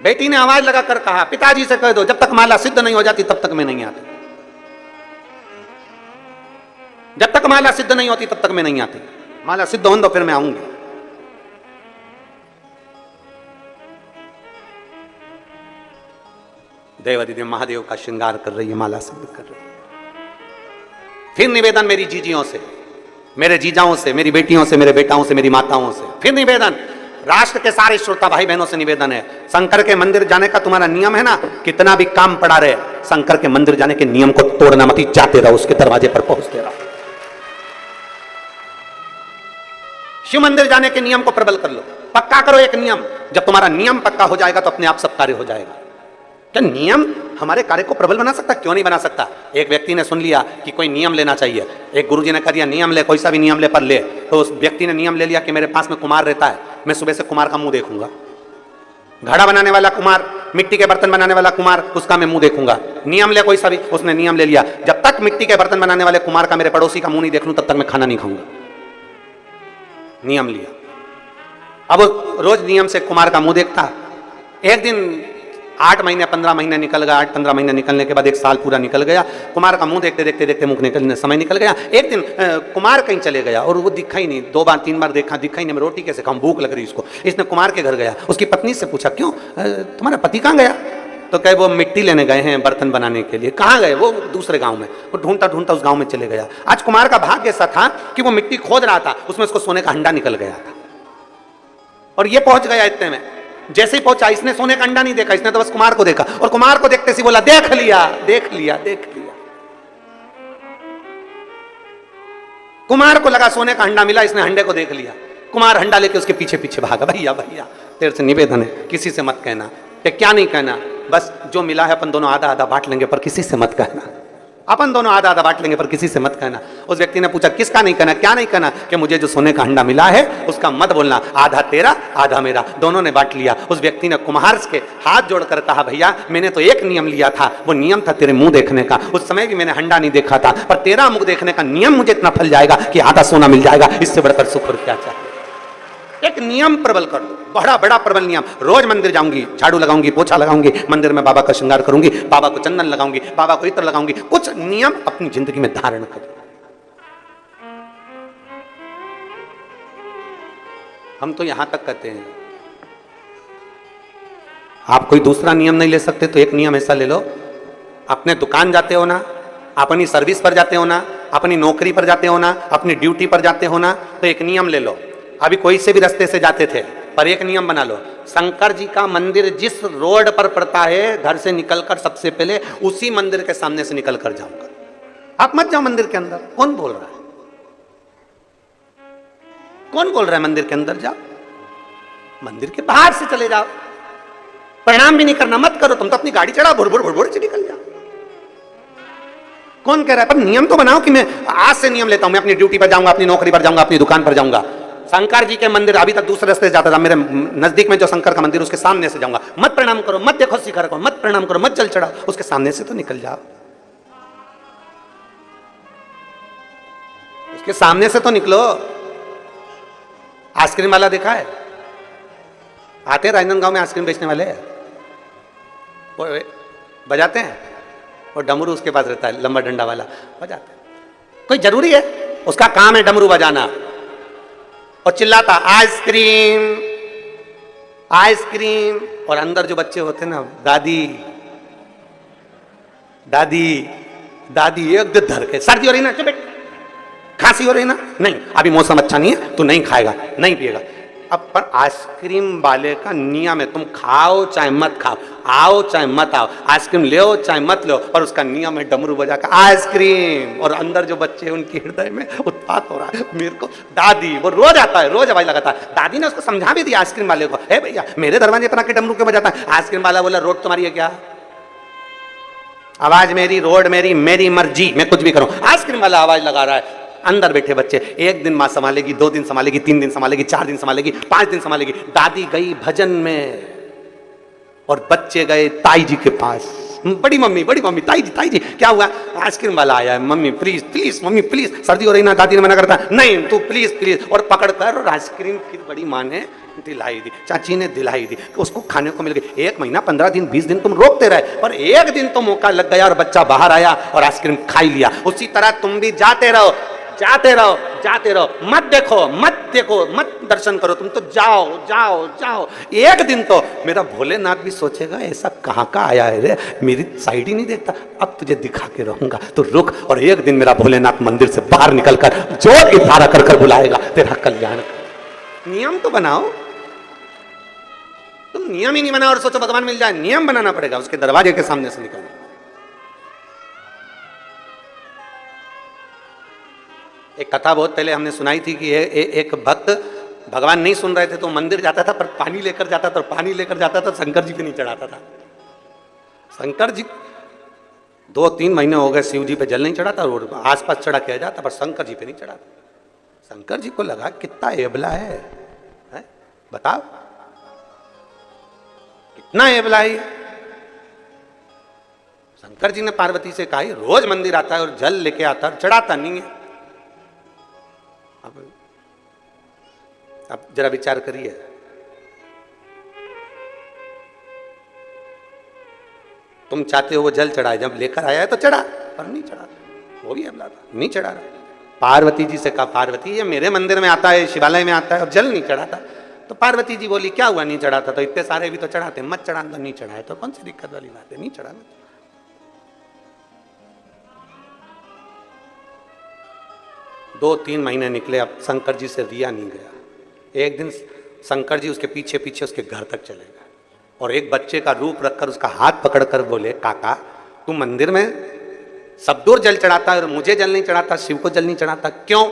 बेटी ने आवाज लगाकर कहा, पिताजी से कह दो जब तक माला सिद्ध नहीं हो जाती तब तक मैं नहीं आती, जब तक माला सिद्ध नहीं होती तब तक मैं नहीं आती, माला सिद्ध हो तो फिर मैं आऊंगी। देवादिदेव महादेव का श्रृंगार कर रही है, माला सिद्ध कर रही है। फिर निवेदन मेरी जीजियों से, मेरे जीजाओं से, मेरी बेटियों से, मेरे बेटाओं से, मेरी माताओं से, फिर निवेदन राष्ट्र के सारे श्रोता भाई बहनों से निवेदन है, शंकर के मंदिर जाने का तुम्हारा नियम है ना, कितना भी काम पड़ा रहे, शंकर के मंदिर जाने के नियम को तोड़ना मत, जाते रहो, उसके दरवाजे पर पहुंचते रहो। शिव मंदिर जाने के नियम को प्रबल कर लो, पक्का करो एक नियम। जब तुम्हारा नियम पक्का हो जाएगा तो अपने आप सब कार्य हो जाएगा। क्या नियम हमारे कार्य को प्रबल बना सकता? क्यों नहीं बना सकता। एक व्यक्ति ने सुन लिया कि कोई नियम लेना चाहिए, एक गुरुजी ने कह दिया नियम ले, कोई सा भी नियम ले, पर ले। तो उस व्यक्ति ने नियम ले लिया कि मेरे पास में कुमार रहता है, मैं सुबह से कुमार का मुंह देखूंगा। घड़ा बनाने वाला कुमार, मिट्टी के बर्तन बनाने वाला कुमार, उसका मैं मुंह देखूंगा। नियम ले कोई सा भी, उसने नियम ले लिया, जब तक मिट्टी के बर्तन बनाने वाले कुमार का, मेरे पड़ोसी का मुंह नहीं देख लूं तब तक मैं खाना नहीं खाऊंगा। नियम लिया। अब रोज नियम से कुमार का मुंह देखता। एक दिन 8 महीने 15 महीने निकल गया, 8-15 महीने निकलने के बाद 1 साल पूरा निकल गया। कुमार का मुंह देखते देखते देखते मुख निकलने समय निकल गया। एक दिन कुमार कहीं चले गया और वो दिखा ही नहीं, 2 बार 3 बार देखा, दिखा ही नहीं। मैं रोटी कैसे खाऊं, भूख लग रही इसको। इसने कुमार के घर गया, उसकी पत्नी से पूछा क्यों तुम्हारा पति कहाँ गया? तो कहे वो मिट्टी लेने गए हैं बर्तन बनाने के लिए। कहाँ गए? वो दूसरे गांव में। वो ढूंढता ढूंढता उस गांव में चले गया। आज कुमार का भाग्य ऐसा था कि वो मिट्टी खोद रहा था, उसमें उसको सोने का हंडा निकल गया था और ये पहुंच गया। इतने में जैसे ही पहुंचा, इसने सोने का अंडा नहीं देखा, इसने तो बस कुमार को देखा, और कुमार को देखते सी बोला देख लिया, देख लिया, देख लिया। कुमार को लगा सोने का अंडा मिला, इसने हंडे को देख लिया। कुमार हंडा लेके उसके पीछे पीछे भागा। भैया भैया तेरे से निवेदन है, किसी से मत कहना। क्या नहीं कहना? बस जो मिला है अपन दोनों आधा आधा बांट लेंगे, पर किसी से मत कहना। अपन दोनों आधा आधा बांट लेंगे पर किसी से मत कहना। उस व्यक्ति ने पूछा किसका नहीं कहना? क्या नहीं कहना? कि मुझे जो सोने का हंडा मिला है उसका मत बोलना, आधा तेरा आधा मेरा, दोनों ने बांट लिया। उस व्यक्ति ने कुम्हार के हाथ जोड़कर कहा भैया मैंने तो एक नियम लिया था, वो नियम था तेरे मुंह देखने का। उस समय भी मैंने हंडा नहीं देखा था, पर तेरा मुंह देखने का नियम मुझे इतना फल जाएगा कि आधा सोना मिल जाएगा। इससे बढ़कर सुख और क्या चाहिए? एक नियम प्रबल कर लो, बड़ा बड़ा प्रबल नियम। रोज मंदिर जाऊंगी, झाड़ू लगाऊंगी, पोछा लगाऊंगी, मंदिर में बाबा का श्रृंगार करूंगी, बाबा को चंदन लगाऊंगी, बाबा को इत्र लगाऊंगी। कुछ नियम अपनी जिंदगी में धारण करो। हम तो यहां तक कहते हैं, आप कोई दूसरा नियम नहीं ले सकते तो एक नियम ऐसा ले लो, अपने दुकान जाते हो ना, अपनी सर्विस पर जाते हो ना, अपनी नौकरी पर जाते हो ना, अपनी ड्यूटी पर जाते हो ना, तो एक नियम ले लो। अभी कोई से भी रास्ते से जाते थे, पर एक नियम बना लो, शंकर जी का मंदिर जिस रोड पर पड़ता है, घर से निकलकर सबसे पहले उसी मंदिर के सामने से निकल कर जाऊंगा। आप मत जाओ मंदिर के अंदर। कौन बोल रहा है? कौन बोल रहा है मंदिर के अंदर जाओ? मंदिर के बाहर से चले जाओ। प्रणाम भी नहीं करना, मत करो। तुम तो अपनी गाड़ी चढ़ाओ, भुर भुर भुर भुर से निकल जाओ। कौन कह रहा है? पर नियम तो बनाओ कि मैं आज से नियम लेता हूं, मैं अपनी ड्यूटी पर जाऊंगा, अपनी नौकरी पर जाऊंगा, अपनी दुकान पर जाऊंगा। शंकर जी के मंदिर अभी तक दूसरे रास्ते से जाता था, मेरे नजदीक में जो शंकर का मंदिर उसके सामने से जाऊंगा। मत प्रणाम करो, मत देखो शिखर को, मत प्रणाम करो, मत जल चढ़ाओ, उसके सामने से तो निकल जाओ। उसके सामने से तो निकलो। आइसक्रीम वाला देखा है? आते हैं राजनांदगांव में आइसक्रीम बेचने वाले, वो बजाते हैं, और डमरू उसके पास रहता है, लंबा डंडा वाला, बजाते हैं। कोई जरूरी है? उसका काम है डमरू बजाना, और चिल्लाता आइसक्रीम आइसक्रीम। और अंदर जो बच्चे होते हैं ना, दादी दादी दादी, एक धर के, सर्दी हो रही ना, चुप, खांसी हो रही ना, नहीं अभी मौसम अच्छा नहीं है, तू नहीं खाएगा, नहीं पिएगा। अब पर आइसक्रीम वाले का नियम है, तुम खाओ चाहे मत खाओ, आओ चाहे मत आओ, आइसक्रीम ले चाहे मत लो, पर उसका नियम है डमरू बजा का आइसक्रीम। और अंदर जो बच्चे हैं उनके हृदय में उत्पात हो रहा है। मेरे को दादी, वो रोज आता है, रोज आवाज लगाता है। दादी ने उसको समझा भी दिया आइसक्रीम वाले को, हे भैया मेरे दरवाजे पर आके डमरू क्यों बजाता है? आइसक्रीम वाला बोला रोड तुम्हारी है क्या? आवाज मेरी, रोड मेरी, मेरी मर्जी, मैं कुछ भी करूं। आइसक्रीम वाला आवाज लगा रहा है। अंदर बैठे बच्चे, एक दिन मां संभालेगी, 2 दिन संभालेगी, 3 दिन संभालेगी, 4 दिन संभालेगी, 5 दिन संभालेगी। दादी गई भजन में और बच्चे गए ताई जी के पास। बड़ी मम्मी ताई जी क्या हुआ? आइसक्रीम वाला आया है, mummy please please, mummy please, सर्दी हो रही ना। दादी ने मना करता, नहीं तू प्लीज प्लीज, और पकड़ कर और आइसक्रीम फिर बड़ी माँ ने दिलाई दी, चाची ने दिलाई दी, उसको खाने को मिल गई। 1 महीना 15 दिन 20 दिन तुम रोकते रहे, पर एक दिन तो मौका लग गया और बच्चा बाहर आया और आइसक्रीम खा लिया। उसी तरह तुम भी जाते रहो, जाते रहो, जाते रहो, मत देखो, मत देखो, मत दर्शन करो, तुम तो जाओ जाओ जाओ। एक दिन तो मेरा भोलेनाथ भी सोचेगा ऐसा कहां का आया है रे, मेरी साइड ही नहीं देखता, अब तुझे दिखा के रहूंगा, तो रुक। और एक दिन मेरा भोलेनाथ मंदिर से बाहर निकलकर जोर इशारा कर कर बुलाएगा, तेरा कल्याण। नियम तो बनाओ। तुम नियम ही नहीं बनाओ और सोचो भगवान मिल जाए। नियम बनाना पड़ेगा, उसके दरवाजे के सामने से निकलना। एक कथा बहुत पहले हमने सुनाई थी कि एक भक्त, भगवान नहीं सुन रहे थे तो मंदिर जाता था, पर पानी लेकर जाता था, और पानी लेकर जाता था, शंकर जी पे नहीं चढ़ाता था। शंकर जी 2-3 महीने हो गए शिव जी पे जल नहीं चढ़ाता, और आसपास चढ़ा किया जाता, पर शंकर जी पे नहीं चढ़ाता। शंकर जी को लगा कितना एबला है? बताओ कितना एबला है। शंकर जी ने पार्वती से कहा रोज मंदिर आता है और जल लेके आता है, चढ़ाता नहीं है। अब जरा विचार करिए, तुम चाहते हो वो जल चढ़ाए, जब लेकर आया है तो चढ़ा, पर नहीं चढ़ा, वो भी अबला था, नहीं चढ़ा रहा। पार्वती जी से कहा, पार्वती ये मेरे मंदिर में आता है, शिवालय में आता है और जल नहीं चढ़ाता। तो पार्वती जी बोली क्या हुआ नहीं चढ़ाता? तो इतने सारे भी तो चढ़ाते, मत चढ़ा, तो नहीं चढ़ाए तो कौन सी दिक्कत वाली बात है, नहीं चढ़ाना। 2-3 महीने निकले, अब शंकर जी से रिया नहीं गया। एक दिन शंकर जी उसके पीछे पीछे उसके घर तक चले गए, और एक बच्चे का रूप रखकर उसका हाथ पकड़कर बोले, काका तू मंदिर में सब दूर जल चढ़ाता है और मुझे जल नहीं चढ़ाता, शिव को जल नहीं चढ़ाता, क्यों?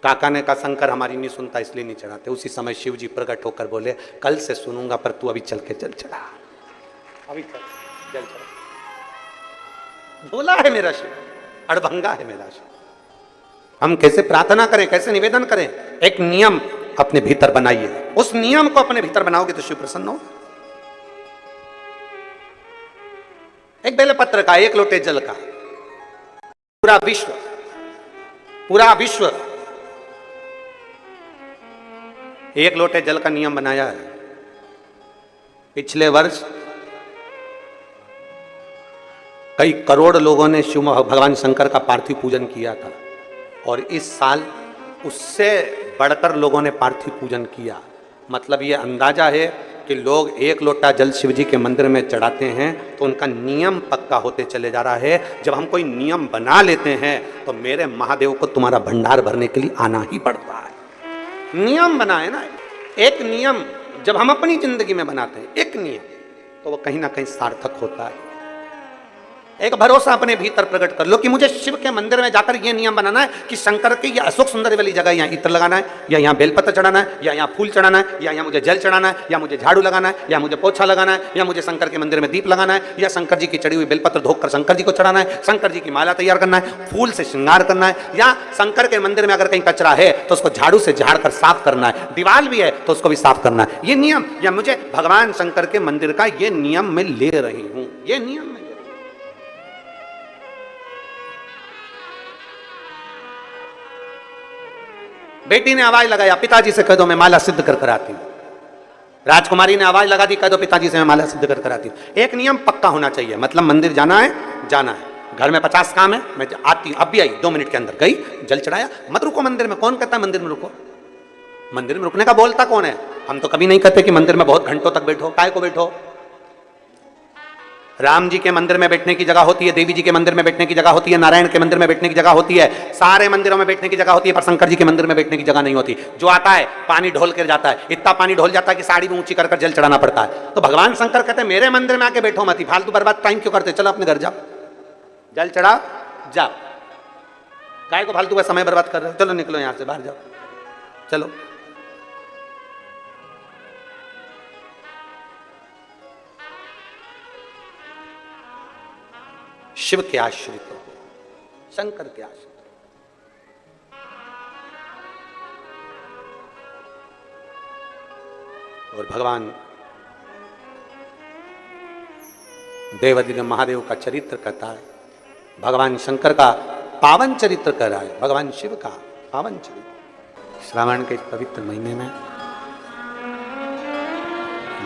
काका ने कहा, शंकर हमारी नहीं सुनता इसलिए नहीं चढ़ाते। उसी समय शिव जी प्रकट होकर बोले, कल से सुनूंगा, पर तू अभी चल के जल चढ़ा, अभी चल जल चढ़ा। बोला है मेरा शिव, अड़भंगा है मेरा शिव। हम कैसे प्रार्थना करें, कैसे निवेदन करें? एक नियम अपने भीतर बनाइए, उस नियम को अपने भीतर बनाओगे तो शिव प्रसन्न हो। एक बेलपत्र का, 1 लोटे जल का, पूरा विश्व 1 लोटे जल का नियम बनाया है। पिछले वर्ष कई करोड़ लोगों ने शिव भगवान शंकर का पार्थिव पूजन किया था, और इस साल उससे बढ़कर लोगों ने पार्थिव पूजन किया। मतलब ये अंदाजा है कि लोग 1 लोटा जल शिव जी के मंदिर में चढ़ाते हैं तो उनका नियम पक्का होते चले जा रहा है। जब हम कोई नियम बना लेते हैं तो मेरे महादेव को तुम्हारा भंडार भरने के लिए आना ही पड़ता है। नियम बनाए ना, एक नियम जब हम अपनी जिंदगी में बनाते हैं एक नियम, तो वो कहीं ना कहीं सार्थक होता है। एक भरोसा अपने भीतर प्रकट कर लो कि मुझे शिव के मंदिर में जाकर ये नियम बनाना है कि शंकर की ये अशोक सुंदरी वाली जगह यहाँ इत्र लगाना है, या यहाँ बेलपत्र चढ़ाना है, या यहाँ फूल चढ़ाना है, या यहाँ मुझे जल चढ़ाना है, या मुझे झाड़ू लगाना है, या मुझे पोछा लगाना है, या मुझे शंकर के मंदिर में दीप लगाना है, या शंकर जी की चढ़ी हुई बेलपत्र धोकर शंकर जी को चढ़ाना है, शंकर जी की माला तैयार करना है, फूल से श्रृंगार करना है, या शंकर के मंदिर में अगर कहीं कचरा है तो उसको झाड़ू से झाड़ कर साफ करना है, दीवार भी है तो उसको भी साफ करना है। ये नियम, या मुझे भगवान शंकर के मंदिर का ये नियम मैं ले रही हूं, ये नियम मैं। बेटी ने आवाज लगाया, पिताजी से कह दो मैं माला सिद्ध कर आती हूं। राजकुमारी ने आवाज लगा दी, कह दो पिताजी से मैं माला सिद्ध कर आती हूं। एक नियम पक्का होना चाहिए, मतलब मंदिर जाना है, जाना है। घर में 50 काम है, मैं आती हूं, अब भी आई 2 मिनट के अंदर, गई जल चढ़ाया, मत रुको मंदिर में। कौन कहता है मंदिर में रुको? मंदिर में रुकने का बोलता कौन है? हम तो कभी नहीं कहते कि मंदिर में बहुत घंटों तक बैठो। काय को बैठो? राम जी के मंदिर में बैठने की जगह होती है, देवी जी के मंदिर में बैठने की जगह होती है, नारायण के मंदिर में बैठने की जगह होती है, सारे मंदिरों में बैठने की जगह होती है, पर शंकर जी के मंदिर में बैठने की जगह नहीं होती। जो आता है पानी ढोल कर जाता है, इतना पानी ढोल जाता है कि साड़ी में ऊंची कर जल चढ़ाना पड़ता है। तो भगवान शंकर कहते हैं मेरे मंदिर में आके बैठो मत, फालतू बर्बाद टाइम क्यों करते, चलो अपने घर जाओ, जल चढ़ाओ, जाओ। काय को फालतू का समय बर्बाद कर रहे हो? चलो निकलो यहां से, बाहर जाओ, चलो। शिव के आश्रित हो, शंकर के आश्रित हो। और भगवान देवाधिदेव महादेव का चरित्र कहता है, भगवान शंकर का पावन चरित्र कह रहा है, भगवान शिव का पावन चरित्र। श्रावण के इस पवित्र महीने में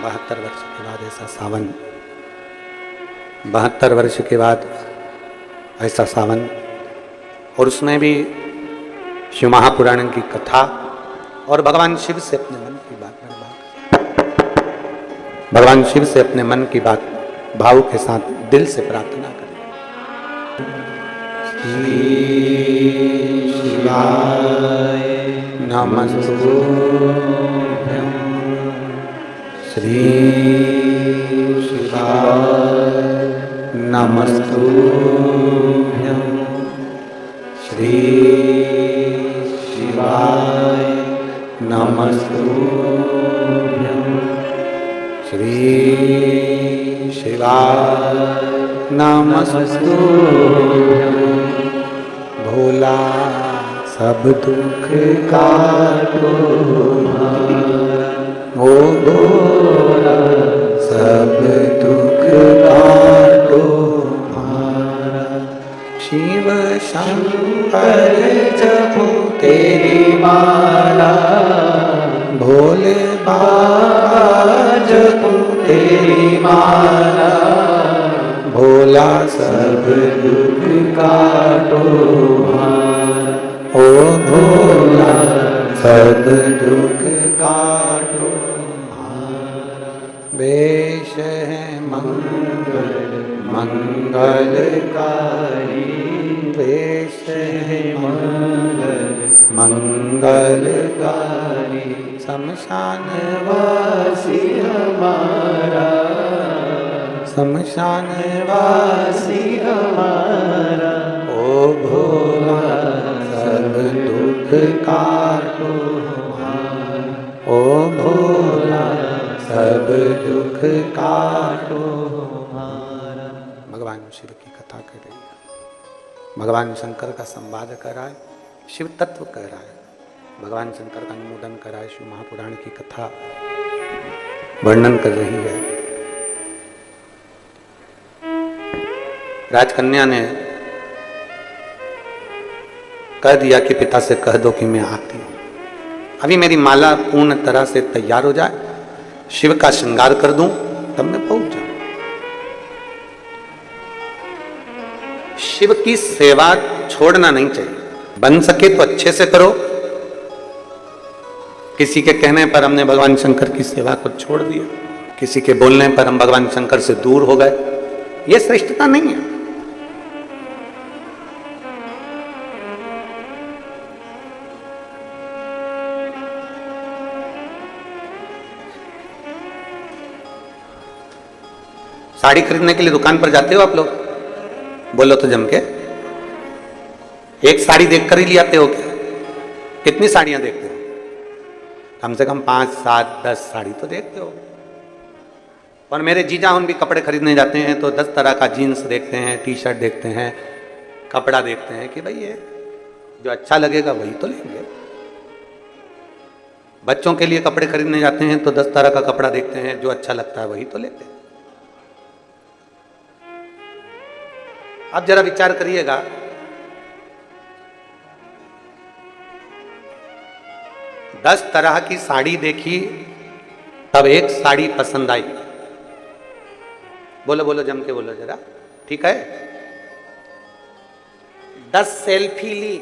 72 वर्ष के बाद ऐसा सावन, 72 वर्ष के बाद ऐसा सावन, और उसमें भी शिव महापुराण की कथा और भगवान शिव से अपने मन की बात, भगवान शिव से अपने मन की बात भाव के साथ दिल से प्रार्थना करें। श्री शिवाय नमस्तुभ्यं, श्री शिवाय नमस्तुभ्यं, श्री शिवाय नमस्तुभ्यं, श्री शिवाय नमस्तुभ्यं। भोला सब दुख काटो, ओ भोला सब दुख काटो हमारा। शिव शंकर जपो तेरी माला, भोले बाबा जपो तेरी माला, भोला सब दुख काटो हमारा। ओ भोला सब दुख काटो। वेश है मंगल मंगलकारी, वेश है मंगल मंगलकारी, शमशान वासी हमारा, शमशान वासी हमारा। ओ भोला सब दुख काटो हमारा, ओ भोला सब दुख काटो हमारा। भगवान शिव की कथा कर रही है, भगवान शंकर का संवाद कर रहा है, शिव तत्व कह रहा है, भगवान शंकर का अनुमोदन कर रहा है, शिव महापुराण की कथा वर्णन कर रही है। राजकन्या ने कह दिया कि पिता से कह दो कि मैं आती हूं, अभी मेरी माला पूर्ण तरह से तैयार हो जाए, शिव का श्रृंगार कर दूं, तब मैं पहुंच जाऊं। शिव की सेवा छोड़ना नहीं चाहिए, बन सके तो अच्छे से करो। किसी के कहने पर हमने भगवान शंकर की सेवा को छोड़ दिया, किसी के बोलने पर हम भगवान शंकर से दूर हो गए, यह श्रेष्ठता नहीं है। साड़ी खरीदने के लिए दुकान पर जाते हो आप लोग? बोलो तो जम के। एक साड़ी देखकर ही ले आते हो क्या? कितनी साड़ियां देखते हो? कम से कम 5, 7, 10 साड़ी तो देखते हो। और मेरे जीजा उन भी कपड़े खरीदने जाते हैं तो 10 तरह का जीन्स देखते हैं, टी शर्ट देखते हैं, कपड़ा देखते हैं कि भाई ये जो अच्छा लगेगा वही तो लेंगे। बच्चों के लिए कपड़े खरीदने जाते हैं तो 10 तरह का कपड़ा देखते हैं, जो अच्छा लगता है वही तो लेते हैं। अब जरा विचार करिएगा, दस तरह की साड़ी देखी तब एक साड़ी पसंद आई। बोलो बोलो जम के बोलो जरा, ठीक है। 10 सेल्फी ली,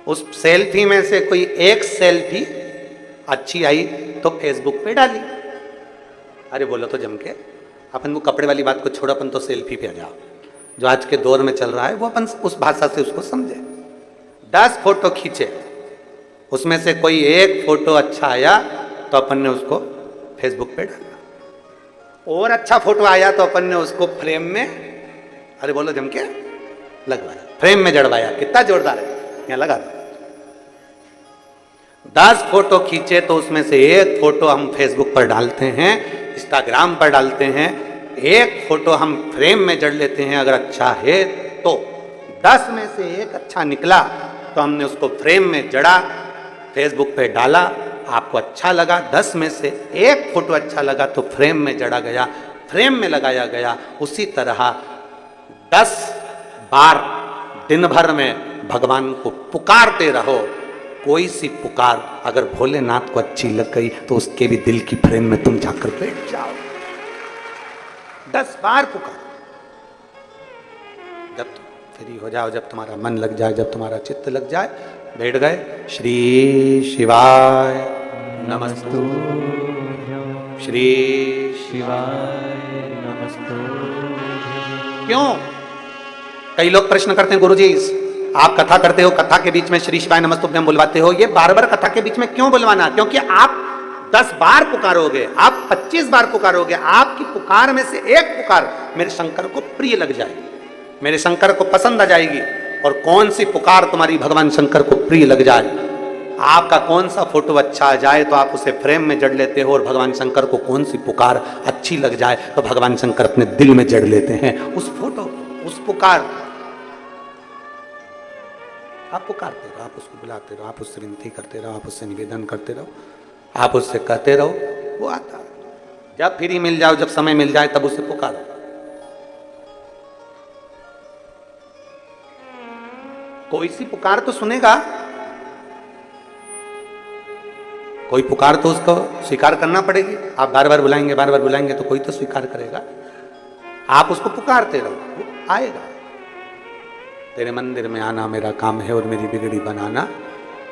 उस सेल्फी में से कोई एक सेल्फी अच्छी आई तो फेसबुक पे डाली। अरे बोलो तो जम के। अपन वो कपड़े वाली बात को छोड़, अपन तो सेल्फी पे आ जाओ। जो आज के दौर में चल रहा है वो अपन उस भाषा से उसको समझे। 10 फोटो खींचे, उसमें से कोई एक फोटो अच्छा आया तो अपन ने उसको फेसबुक पे डाला, और अच्छा फोटो आया तो अपन ने उसको फ्रेम में, अरे बोलो जम के, लगवाया, फ्रेम में जड़वाया। कितना जोरदार है, यहाँ लगा। 10 फोटो खींचे तो उसमें से एक फोटो हम फेसबुक पर डालते हैं, इंस्टाग्राम पर डालते हैं, एक फोटो हम फ्रेम में जड़ लेते हैं अगर अच्छा है तो। 10 में से एक अच्छा निकला तो हमने उसको फ्रेम में जड़ा, फेसबुक पे डाला, आपको अच्छा लगा। 10 में से एक फोटो अच्छा लगा तो फ्रेम में जड़ा गया, फ्रेम में लगाया गया। उसी तरह 10 बार दिन भर में भगवान को पुकारते रहो। कोई सी पुकार अगर भोलेनाथ को अच्छी लग गई तो उसके भी दिल की फ्रेम में तुम जाकर बैठ जाओ। 10 बार पुकार। जब तुम फ्री हो जाओ, जब तुम्हारा मन लग जाए, जब तुम्हारा चित्त लग जाए, बैठ गए। श्री शिवाय नमस्तु, श्री शिवाय नमस्तु। क्यों? कई लोग प्रश्न करते हैं, गुरुजी आप कथा करते हो, कथा के बीच में श्री शिवाय नमस्तुभ्यम बुलवाते हो, ये बार बार कथा के बीच में क्यों बुलवाना? क्योंकि आप 10 बार पुकारोगे, आप 25 बार पुकारोगे, आपकी पुकार में से एक पुकार मेरे शंकर को प्रिय लग जाएगी, मेरे शंकर को पसंद आ जाएगी। और कौन सी पुकार तुम्हारी भगवान शंकर को प्रिय लग जाए? आपका कौन सा फोटो अच्छा आ जाए तो आप उसे फ्रेम में जड़ लेते हो, और भगवान शंकर को कौन सी पुकार अच्छी लग जाए तो भगवान शंकर अपने दिल में जड़ लेते हैं उस फोटो, उस पुकार। आप पुकारते रहो, आप उसको बुलाते रहो, आप उससे विनती करते रहो, आप उससे निवेदन करते रहो, आप उससे कहते रहो, वो आता। जब फ्री मिल जाओ, जब समय मिल जाए तब उसे पुकारो। कोई सी पुकार तो सुनेगा, कोई पुकार तो उसको स्वीकार करना पड़ेगी। आप बार बार बुलाएंगे, बार बार बुलाएंगे तो कोई तो स्वीकार करेगा। आप उसको पुकारते रहो, वो आएगा। तेरे मंदिर में आना मेरा काम है और मेरी बिगड़ी बनाना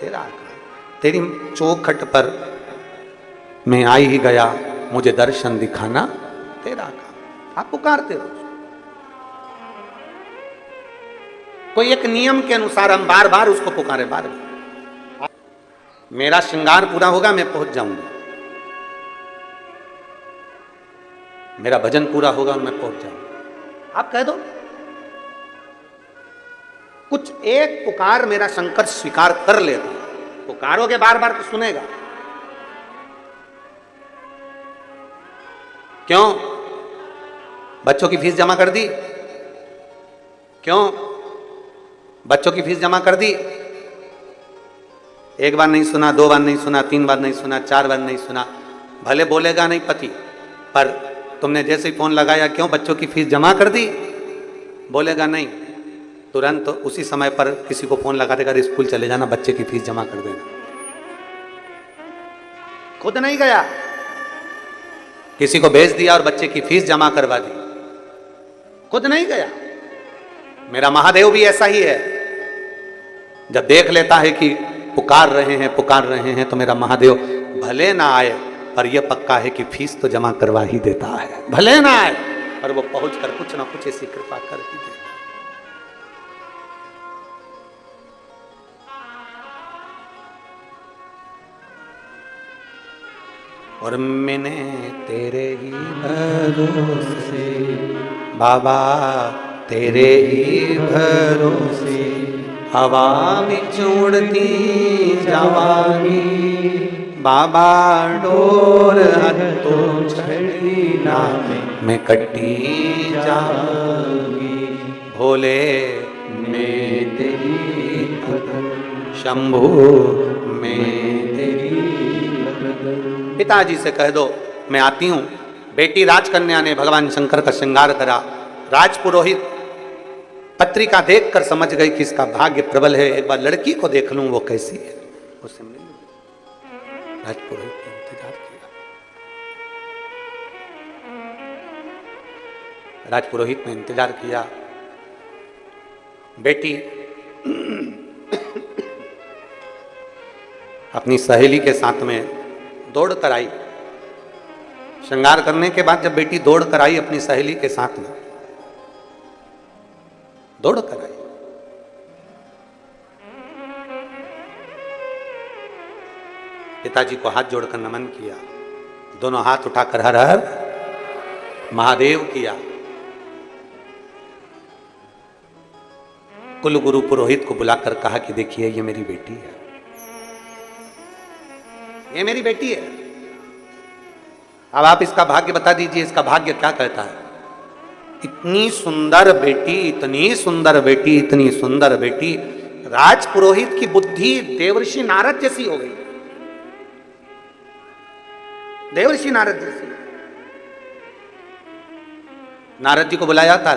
तेरा काम। तेरी चौखट पर मैं आ ही गया, मुझे दर्शन दिखाना तेरा काम। आप पुकारते रहो। कोई एक नियम के अनुसार हम बार बार उसको पुकारे, बार बार। मेरा श्रृंगार पूरा होगा, मैं पहुंच जाऊंगा। मेरा भजन पूरा होगा और मैं पहुंच जाऊंगा। आप कह दो कुछ एक पुकार मेरा शंकर स्वीकार कर लेता। पुकारोगे बार बार तो सुनेगा। क्यों? बच्चों की फीस जमा कर दी? क्यों? बच्चों की फीस जमा कर दी? एक बार नहीं सुना, 2 बार नहीं सुना, 3 बार नहीं सुना, 4 बार नहीं सुना, भले बोलेगा नहीं पति, पर तुमने जैसे ही फोन लगाया, क्यों बच्चों की फीस जमा कर दी? बोलेगा नहीं। तुरंत तो उसी समय पर किसी को फोन लगा देगा, स्कूल चले जाना, बच्चे की फीस जमा कर देना। खुद नहीं गया, किसी को भेज दिया और बच्चे की फीस जमा करवा दी। खुद नहीं गया। मेरा महादेव भी ऐसा ही है। जब देख लेता है कि पुकार रहे हैं तो मेरा महादेव भले ना आए पर यह पक्का है कि फीस तो जमा करवा ही देता है। भले ना आए पर वो पहुंच कर कुछ ना कुछ ऐसी कृपा कर ही देता। और मैंने तेरे ही भरोसे बाबा, तेरे ही भरोसे हवा में उड़ती जावांगी बाबा, डोर हथों छड़ी ना मैं कटी जाऊंगी भोले, मैं तेरी शंभू, मैं तेरी। पिताजी से कह दो मैं आती हूं। बेटी राजकन्या ने भगवान शंकर का श्रृंगार करा। राजपुरोहित पत्रिका देखकर समझ गई कि इसका भाग्य प्रबल है, एक बार लड़की को देख लूं वो कैसी है, उससे मिल लूं। राजपुरोहित ने इंतजार किया। राजपुरोहित ने इंतजार किया। बेटी अपनी सहेली के साथ में दौड़ कर आई। श्रृंगार करने के बाद जब बेटी दौड़ कर आई अपनी सहेली के साथ में, दौड़ कर आई, पिताजी को हाथ जोड़कर नमन किया, दोनों हाथ उठाकर हर हर महादेव किया। कुल गुरु पुरोहित को बुलाकर कहा कि देखिए ये मेरी बेटी है, ये मेरी बेटी है, अब आप इसका भाग्य बता दीजिए, इसका भाग्य क्या कहता है। इतनी सुंदर बेटी, इतनी सुंदर बेटी, इतनी सुंदर बेटी, राजपुरोहित की बुद्धि देवर्षि नारद जैसी हो गई, देवर्षि नारद जैसी। नारद जी को बुलाया था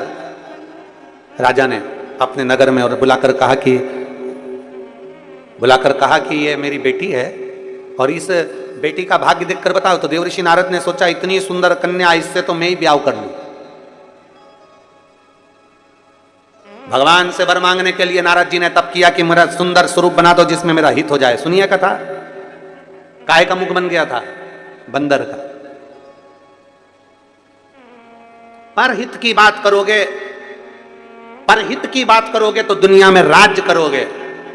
राजा ने अपने नगर में और बुलाकर कहा कि ये मेरी बेटी है और इस बेटी का भाग्य देखकर बताओ। तो देवर्षि नारद ने सोचा इतनी सुंदर कन्या, इससे तो मैं ही ब्याह कर लूं। भगवान से वर मांगने के लिए नारद जी ने तप किया कि मेरा सुंदर स्वरूप बना दो जिसमें मेरा हित हो जाए। सुनिए कथा, काय का मुख बन गया था, बंदर का। परहित की बात करोगे, परहित की बात करोगे तो दुनिया में राज्य करोगे,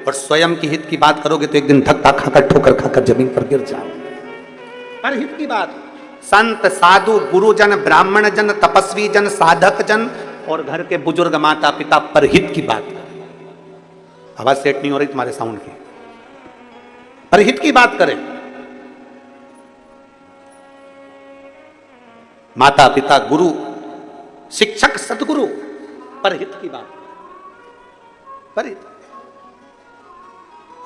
और स्वयं की हित की बात करोगे तो एक दिन धक्का खाकर, ठोकर खाकर जमीन पर गिर जाओ। परहित की बात, संत साधु गुरुजन ब्राह्मण जन तपस्वी जन साधक जन और घर के बुजुर्ग माता पिता परहित की बात करें। आवाज सेट नहीं हो रही तुम्हारे साउंड की। परहित की बात करें, माता पिता गुरु शिक्षक सदगुरु, परहित की बात, परहित।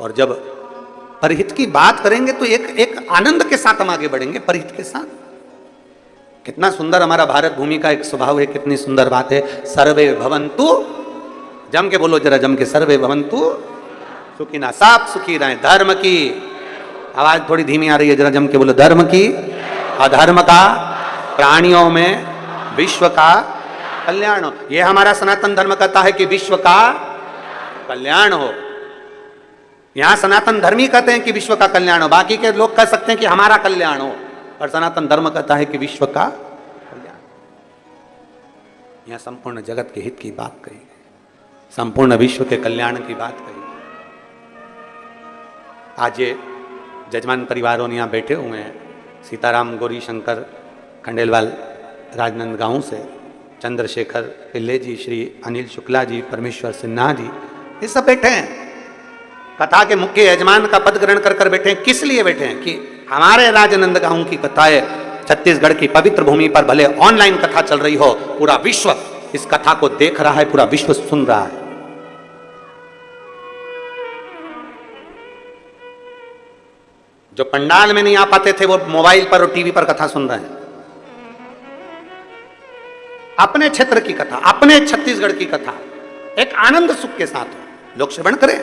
और जब परहित की बात करेंगे तो एक आनंद के साथ हम आगे बढ़ेंगे, परहित के साथ। कितना सुंदर हमारा भारत भूमि का एक स्वभाव है, कितनी सुंदर बात है। सर्वे भवन्तु, जम के बोलो जरा, जम के, सर्वे भवन्तु सुखिनः, सब सुखी रहे। धर्म की आवाज थोड़ी धीमी आ रही है, जरा जम के बोलो, धर्म की, अधर्म का, प्राणियों में विश्व का कल्याण हो। यह हमारा सनातन धर्म कहता है कि विश्व का कल्याण हो। यहां सनातन धर्मी कहते हैं कि विश्व का कल्याण हो, बाकी के लोग कह सकते हैं कि हमारा कल्याण हो, और सनातन धर्म कहता है कि विश्व का कल्याण। यहां संपूर्ण जगत के हित की बात कही, संपूर्ण विश्व के कल्याण की बात कही। आज ये जजमान परिवारों यहाँ बैठे हुए हैं, सीताराम गौरी शंकर खंडेलवाल राजनांदगांव से, चंद्रशेखर पिल्ले जी, श्री अनिल शुक्ला जी, परमेश्वर सिन्हा जी, ये सब बैठे हैं, कथा के मुख्य यजमान का पद ग्रहण कर कर बैठे हैं। किस लिए बैठे हैं कि हमारे राजनांदगांव की कथाएं छत्तीसगढ़ की पवित्र भूमि पर भले ऑनलाइन कथा चल रही हो, पूरा विश्व इस कथा को देख रहा है, पूरा विश्व सुन रहा है। जो पंडाल में नहीं आ पाते थे वो मोबाइल पर और टीवी पर कथा सुन रहे हैं। अपने क्षेत्र की कथा, अपने छत्तीसगढ़ की कथा एक आनंद सुख के साथ हो, लोग श्रवण करें।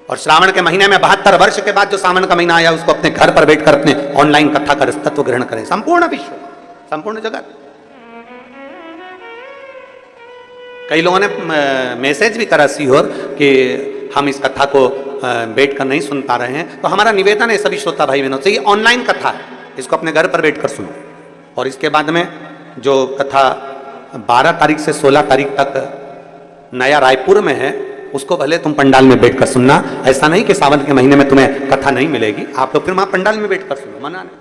और श्रावण के महीने में 72 वर्ष के बाद जो सावन का महीना आया, उसको अपने घर पर बैठकर अपने ऑनलाइन कथा का तत्व ग्रहण करें। संपूर्ण विश्व, संपूर्ण जगत। कई लोगों ने मैसेज भी करा सीहोर कि हम इस कथा को बैठकर नहीं सुन पा रहे हैं, तो हमारा निवेदन है सभी श्रोता भाई बहनों से, ये ऑनलाइन कथा है, इसको अपने घर पर बैठकर सुनो। और इसके बाद में जो कथा 12 तारीख से 16 तारीख तक नया रायपुर में है, उसको भले तुम पंडाल में बैठकर सुनना। ऐसा नहीं कि सावन के महीने में तुम्हें कथा नहीं मिलेगी, आप लोग फिर वहां पंडाल में बैठकर सुनो, मना नहीं।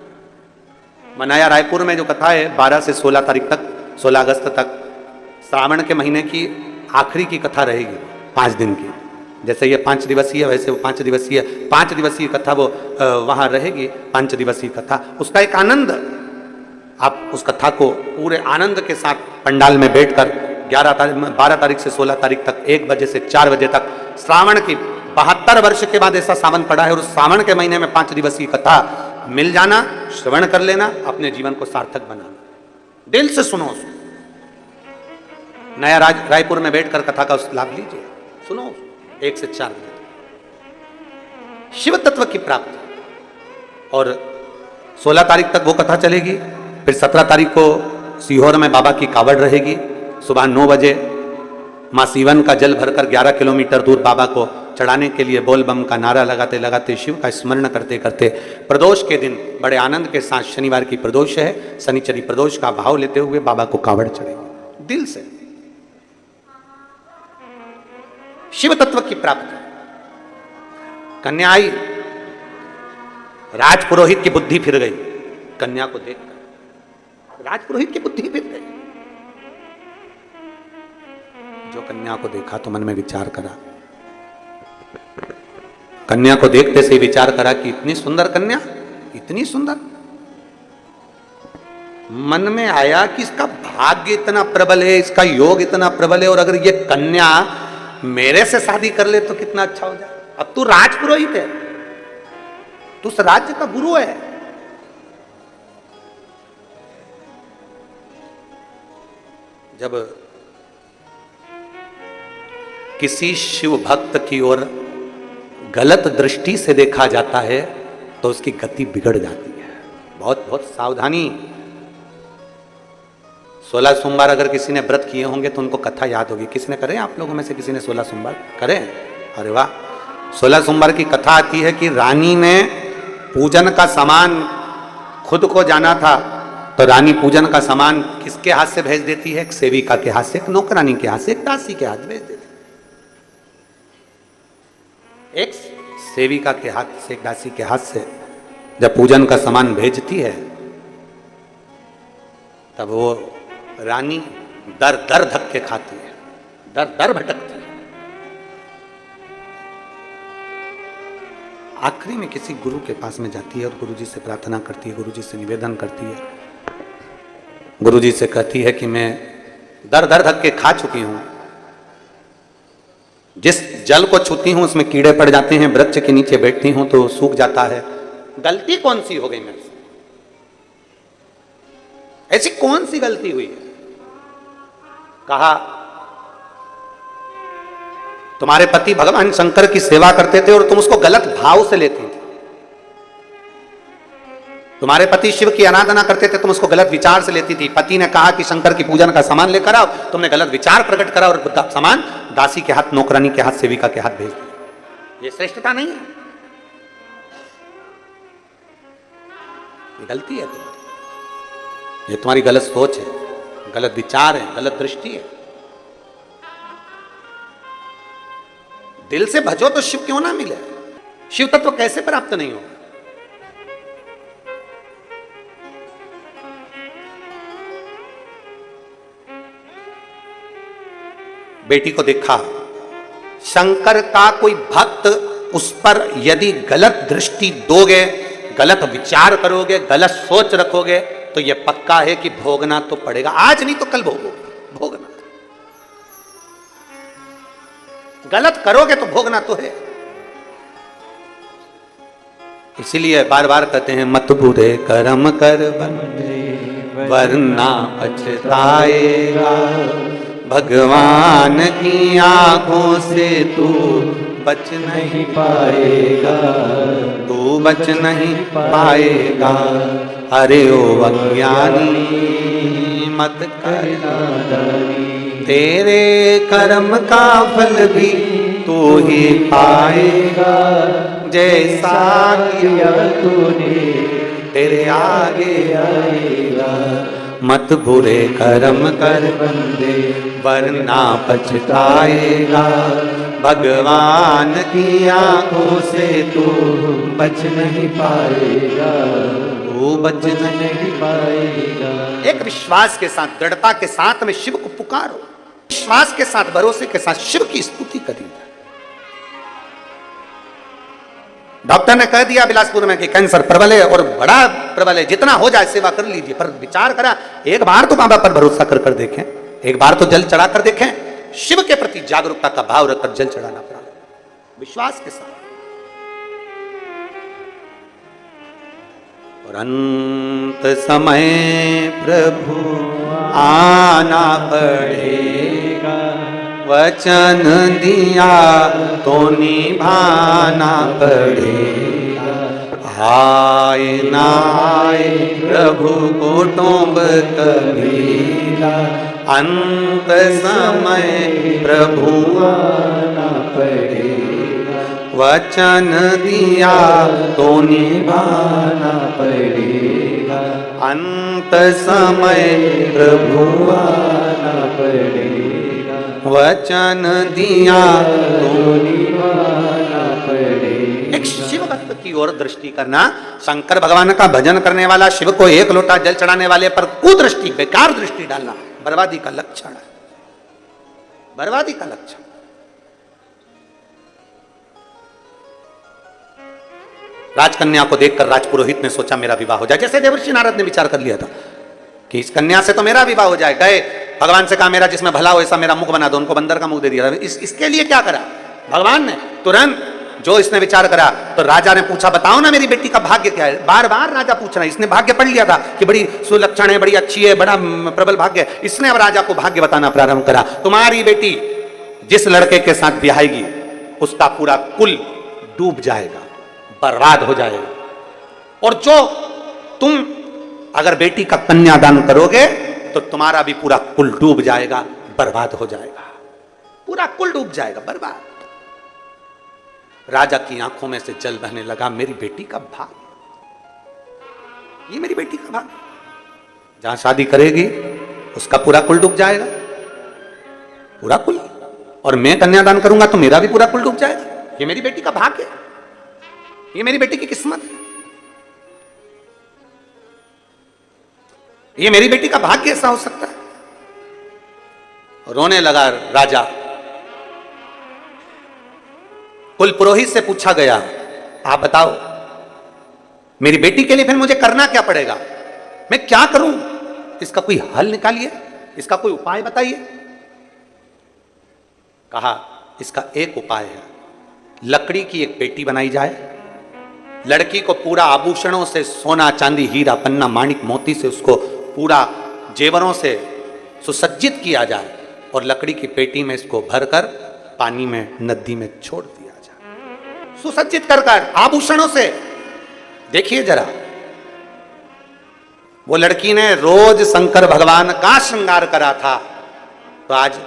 मनाया रायपुर में जो कथा है 12 से 16 तारीख तक, 16 अगस्त तक, श्रावण के महीने की आखिरी की कथा रहेगी 5 दिन की। जैसे ये 5 दिवसीय वैसे वो 5 दिवसीय कथा वो वहाँ रहेगी, 5 दिवसीय कथा। उसका एक आनंद, आप उस कथा को पूरे आनंद के साथ पंडाल में बैठकर 12 तारीख से 16 तारीख तक 1 बजे से 4 बजे तक, श्रावण की 72 वर्ष के बाद ऐसा सावन पड़ा है और उस सावन के महीने में 5 दिवसीय कथा मिल जाना, श्रवण कर लेना, अपने जीवन को सार्थक बनाना। दिल से सुनो उसको, नया रायपुर में बैठकर कथा का लाभ लीजिए, सुनो 1 से 4 बजे शिव तत्व की प्राप्ति। और 16 तारीख तक वो कथा चलेगी। फिर 17 तारीख को सीहोर में बाबा की कावड़ रहेगी। सुबह 9 बजे मां सीवन का जल भरकर 11 किलोमीटर दूर बाबा को चढ़ाने के लिए बोल बम का नारा लगाते लगाते, शिव का स्मरण करते करते, प्रदोष के दिन बड़े आनंद के साथ, शनिवार की प्रदोष है, शनिचरी प्रदोष का भाव लेते हुए बाबा को कावड़ चढ़ेगी दिल से। शिव तत्व की प्राप्ति। कन्या आई, राजपुरोहित की बुद्धि फिर गई। कन्या को देखकर राजपुरोहित की बुद्धि फिर गई। जो कन्या को देखा तो मन में विचार करा, कन्या को देखते से विचार करा कि इतनी सुंदर कन्या, इतनी सुंदर। मन में आया कि इसका भाग्य इतना प्रबल है, इसका योग इतना प्रबल है, और अगर ये कन्या मेरे से शादी कर ले तो कितना अच्छा हो जाए। अब तू राजपुरोहित है, तू उस राज्य का गुरु है। जब किसी शिव भक्त की ओर गलत दृष्टि से देखा जाता है तो उसकी गति बिगड़ जाती है। बहुत बहुत सावधानी। 16 सोमवार अगर किसी ने व्रत किए होंगे तो उनको कथा याद होगी। किसी ने करे, आप लोगों में से किसी ने 16 सोमवार करे? अरे वाह। 16 सोमवार की कथा आती है कि रानी ने पूजन का सामान खुद को जाना था, तो रानी पूजन का सामान किसके हाथ से भेज देती है? एक सेविका के हाथ से, एक नौकरानी के हाथ से, एक दासी के हाथ भेज देती है। एक सेविका के हाथ से, एक दासी के हाथ से जब पूजन का सामान भेजती है, तब वो रानी दर दर धक्के खाती है, दर दर भटकती है। आखिरी में किसी गुरु के पास में जाती है और गुरुजी से प्रार्थना करती है, गुरुजी से निवेदन करती है, गुरुजी से कहती है कि मैं दर दर धक्के खा चुकी हूं, जिस जल को छूती हूं उसमें कीड़े पड़ जाते हैं, वृक्ष के नीचे बैठती हूं तो सूख जाता है। गलती कौन सी हो गई मेरे से? ऐसी कौन सी गलती हुई है? कहा, तुम्हारे पति भगवान शंकर की सेवा करते थे और तुम उसको गलत भाव से लेती थी। तुम्हारे पति शिव की आराधना करते थे, तुम उसको गलत विचार से लेती थी। पति ने कहा कि शंकर की पूजन का सामान लेकर आओ, तुमने गलत विचार प्रकट करा और सामान दासी के हाथ, नौकरानी के हाथ, सेविका के हाथ भेज दिया। ये श्रेष्ठता नहीं है, ये गलती है तुम्हारी। ये तुम्हारी गलत सोच है, गलत विचार है, गलत दृष्टि है। दिल से भजो तो शिव क्यों ना मिले? शिव तत्व कैसे प्राप्त नहीं होगा? बेटी को देखा, शंकर का कोई भक्त उस पर यदि गलत दृष्टि दोगे, गलत विचार करोगे, गलत सोच रखोगे, तो यह पक्का है कि भोगना तो पड़ेगा। आज नहीं तो कल भोगोगे, भोगना। गलत करोगे तो भोगना तो है। इसीलिए बार बार कहते हैं, मत बुरे कर्म कर वरना पछताएगा, भगवान की आंखों से तू बच नहीं पाएगा, तू बच नहीं पाएगा। अरे ओ अज्ञानी मत कर नादानी, तेरे कर्म का फल भी तू ही पाएगा, जैसा किया तूने तेरे आगे आएगा। मत बुरे कर्म कर बंदे वरना पछताएगा, भगवान की आंखों से तू बच नहीं पाएगा, तू वो बच नहीं पाएगा। एक विश्वास के साथ, दृढ़ता के साथ में शिव को पुकारो, विश्वास के साथ, भरोसे के साथ शिव की स्तुति करिए। डॉक्टर ने कह दिया बिलासपुर में कि कैंसर प्रबल है और बड़ा प्रबल है, जितना हो जाए सेवा कर लीजिए, पर विचार करा एक बार तो बाबा पर भरोसा कर कर देखें, एक बार तो जल चढ़ा कर देखें। शिव के प्रति जागरूकता का भाव रखकर जल चढ़ाना पड़ा, विश्वास के साथ। और अंत समय प्रभु आना पड़ेगा, वचन दिया तो निभाना पड़ेगा। आए ना आए प्रभु कुटुंब कबीरा, अंत समय प्रभु आना पड़ेगा, वचन दिया तो निभाना पड़ेगा। अंत समय प्रभु आना पड़ेगा, वचन दिया तो निभाना पड़ेगा। एक शिव भक्त की ओर दृष्टि करना, शंकर भगवान का भजन करने वाला शिव को एक लोटा जल चढ़ाने वाले पर कुदृष्टि, बेकार दृष्टि डालना बर्बादी का लक्षण है, बर्बादी का लक्षण। राजकन्या को देखकर राजपुरोहित ने सोचा मेरा विवाह हो जाए, जैसे देवर्षि नारद ने विचार कर लिया था कि इस कन्या से तो मेरा विवाह हो जाए। गए भगवान से कहा मेरा जिसमें भला हो ऐसा मेरा मुख बना दो, उनको बंदर का मुख दे दिया। इसके लिए क्या करा भगवान ने? तुरंत जो इसने विचार करा तो राजा ने पूछा बताओ ना मेरी बेटी का भाग्य क्या है। बार बार राजा पूछ रहा है, इसने भाग्य पढ़ लिया था कि बड़ी सुलक्षण है, बड़ी अच्छी है, बड़ा प्रबल भाग्य है। इसने अब राजा को भाग्य बताना प्रारंभ करा। तुम्हारी बेटी जिस लड़के के साथ ब्याहेगी उसका पूरा कुल डूब जाएगा, बर्बाद हो जाएगा। और जो तुम अगर बेटी का कन्यादान करोगे तो तुम्हारा भी पूरा कुल डूब जाएगा, बर्बाद हो जाएगा, पूरा कुल डूब जाएगा, बर्बाद। राजा की आंखों में से जल बहने लगा, मेरी बेटी का भाग, ये मेरी बेटी का भाग, जहां शादी करेगी उसका पूरा कुल डूब जाएगा, पूरा कुल। और मैं कन्यादान करूंगा तो मेरा भी पूरा कुल डूब जाएगा। ये मेरी बेटी का भाग्य है, ये मेरी बेटी की किस्मत है, ये मेरी बेटी का भाग्य ऐसा हो सकता है। रोने लगा राजा। कुल पुरोहित से पूछा गया आप बताओ मेरी बेटी के लिए फिर मुझे करना क्या पड़ेगा, मैं क्या करूं, इसका कोई हल निकालिए, इसका कोई उपाय बताइए। कहा इसका एक उपाय है, लकड़ी की एक पेटी बनाई जाए, लड़की को पूरा आभूषणों से, सोना चांदी हीरा पन्ना माणिक मोती से उसको पूरा जेवरों से सुसज्जित किया जाए और लकड़ी की पेटी में इसको भरकर पानी में, नदी में छोड़ दिया जाए, सुसज्जित कर कर आभूषणों से। देखिए जरा, वो लड़की ने रोज शंकर भगवान का श्रृंगार करा था, तो आज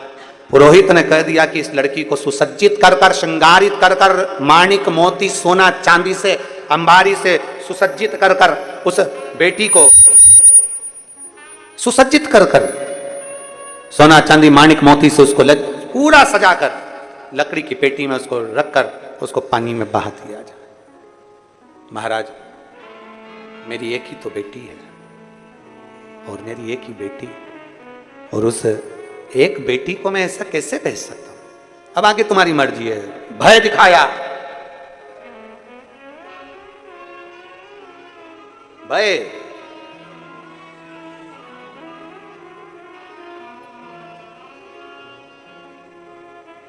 पुरोहित ने कह दिया कि इस लड़की को सुसज्जित कर कर, श्रृंगारित कर कर, माणिक मोती सोना चांदी से, अंबारी से सुसज्जित कर कर, उस बेटी को सुसज्जित कर कर, सोना चांदी माणिक मोती से उसको पूरा सजाकर लकड़ी की पेटी में उसको रखकर उसको पानी में बहा दिया जाए। महाराज मेरी एक ही तो बेटी है और मेरी एक ही बेटी, और उस एक बेटी को मैं ऐसा कैसे भेज सकता हूं? अब आगे तुम्हारी मर्जी है। भय दिखाया, भय,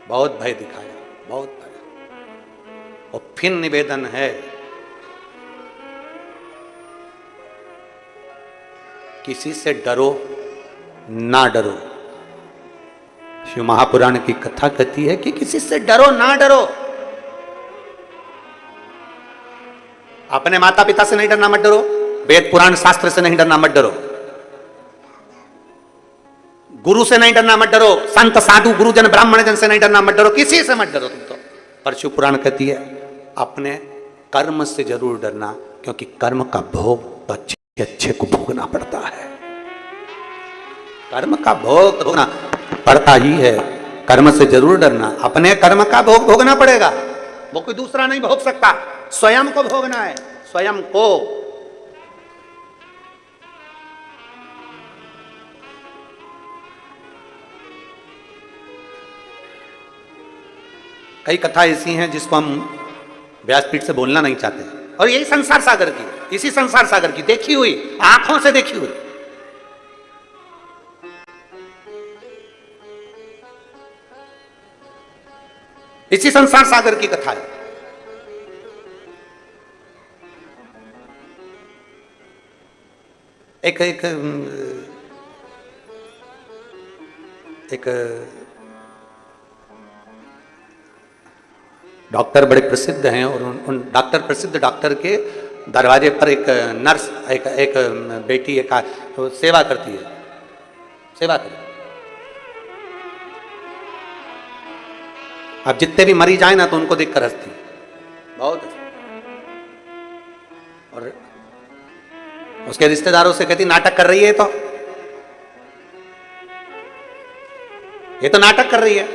बहुत भय दिखाया, बहुत भय। और फिर निवेदन है किसी से डरो ना डरो। शिव महापुराण की कथा कहती है कि किसी से डरो ना डरो। अपने माता पिता से नहीं डरना, मत डरो। वेद पुराण शास्त्र से नहीं डरना, मत डरो। गुरु से नहीं डरना, मत डरो। संत साधु गुरुजन ब्राह्मण जन से नहीं डरना, मत डरो। किसी से मत डरो तुम तो। पर शिव पुराण कहती है अपने कर्म से जरूर डरना, क्योंकि कर्म का भोग तो अच्छे अच्छे को भोगना पड़ता है। कर्म का भोग भोगना पड़ता ही है। कर्म से जरूर डरना, अपने कर्म का भोग भोगना पड़ेगा, वो कोई दूसरा नहीं भोग सकता, स्वयं को भोगना है, स्वयं को। कई कथा ऐसी हैं जिसको हम व्यासपीठ से बोलना नहीं चाहते, और यही संसार सागर की, इसी संसार सागर की देखी हुई, आंखों से देखी हुई। इसी संसार सागर की कथा है। एक एक एक डॉक्टर बड़े प्रसिद्ध हैं, और उन डॉक्टर, प्रसिद्ध डॉक्टर के दरवाजे पर एक नर्स, एक बेटी एक तो सेवा करती है, सेवा करती। अब जितने भी मरीज आए ना तो उनको देखकर हंसती, बहुत हंसती। और उसके रिश्तेदारों से कहती नाटक कर रही है, तो ये तो नाटक कर रही है,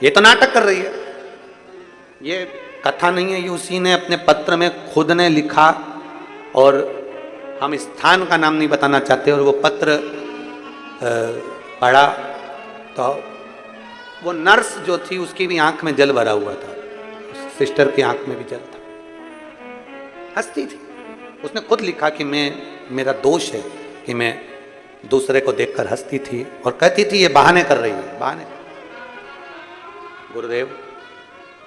ये तो नाटक कर रही है। ये कथा नहीं है, ये उसी ने अपने पत्र में खुद ने लिखा, और हम स्थान का नाम नहीं बताना चाहते। और वो पत्र पढ़ा तो वो नर्स जो थी उसकी भी आंख में जल भरा हुआ था, उस सिस्टर की आंख में भी जल था, हंसती थी। उसने खुद लिखा कि मेरा दोष है कि मैं दूसरे को देखकर हंसती थी और कहती थी ये बहाने कर रही है, बहाने। गुरुदेव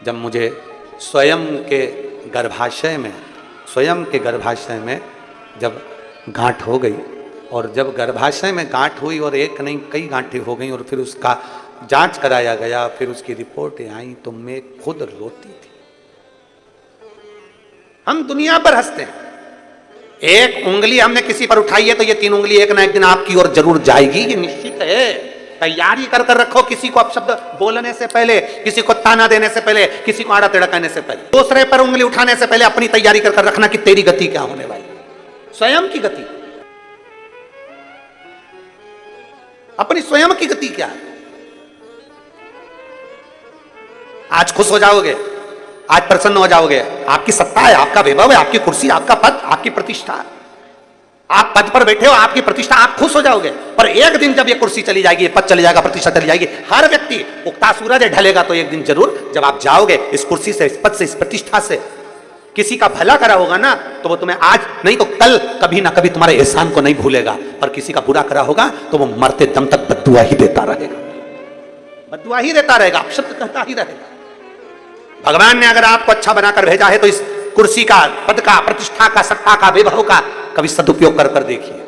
जब मुझे स्वयं के गर्भाशय में जब गांठ हो गई, और जब गर्भाशय में गांठ हुई और एक नहीं कई गांठें हो गई, और फिर उसका जांच कराया गया, फिर उसकी रिपोर्टें आई, तो मैं खुद रोती थी। हम दुनिया पर हंसते हैं, एक उंगली हमने किसी पर उठाई है तो ये 3 उंगली एक ना एक दिन आपकी ओर जरूर जाएगी, ये निश्चित है। तैयारी कर रखो, किसी को अपशब्द बोलने से पहले, किसी को ताना देने से पहले, किसी को आड़ा टेढ़ा कहने से पहले, दूसरे पर उंगली उठाने से पहले अपनी तैयारी कर रखना कि तेरी गति क्या होने वाली, स्वयं की गति, अपनी स्वयं की गति क्या है। आज खुश हो जाओगे, आज प्रसन्न हो जाओगे, आपकी सत्ता है, आपका वैभव है, आपकी कुर्सी, आपका पद, आपकी प्रतिष्ठा, आप पद पर बैठे हो, आपकी प्रतिष्ठा, आप खुश हो जाओगे। पर एक दिन जब ये कुर्सी चली जाएगी, पद चली जाएगा, प्रतिष्ठा चली जाएगी, हर व्यक्ति उगता सूरज ढलेगा, तो एक दिन जरूर जब आप जाओगे इस कुर्सी से, इस पद से, इस प्रतिष्ठा से, किसी का भला करा होगा ना तो वो तुम्हें आज नहीं तो कल कभी ना कभी तुम्हारे एहसान को नहीं भूलेगा, पर किसी का बुरा करा होगा तो वो मरते दम तक बद्दुआ ही देता रहेगा, बद्दुआ ही देता रहेगा, अपशब्द कहता ही रहेगा। भगवान ने अगर आपको अच्छा बनाकर भेजा है तो इस कुर्सी का, पद का, प्रतिष्ठा का, सत्ता का, वैभव का कभी सदुपयोग कर देखिए,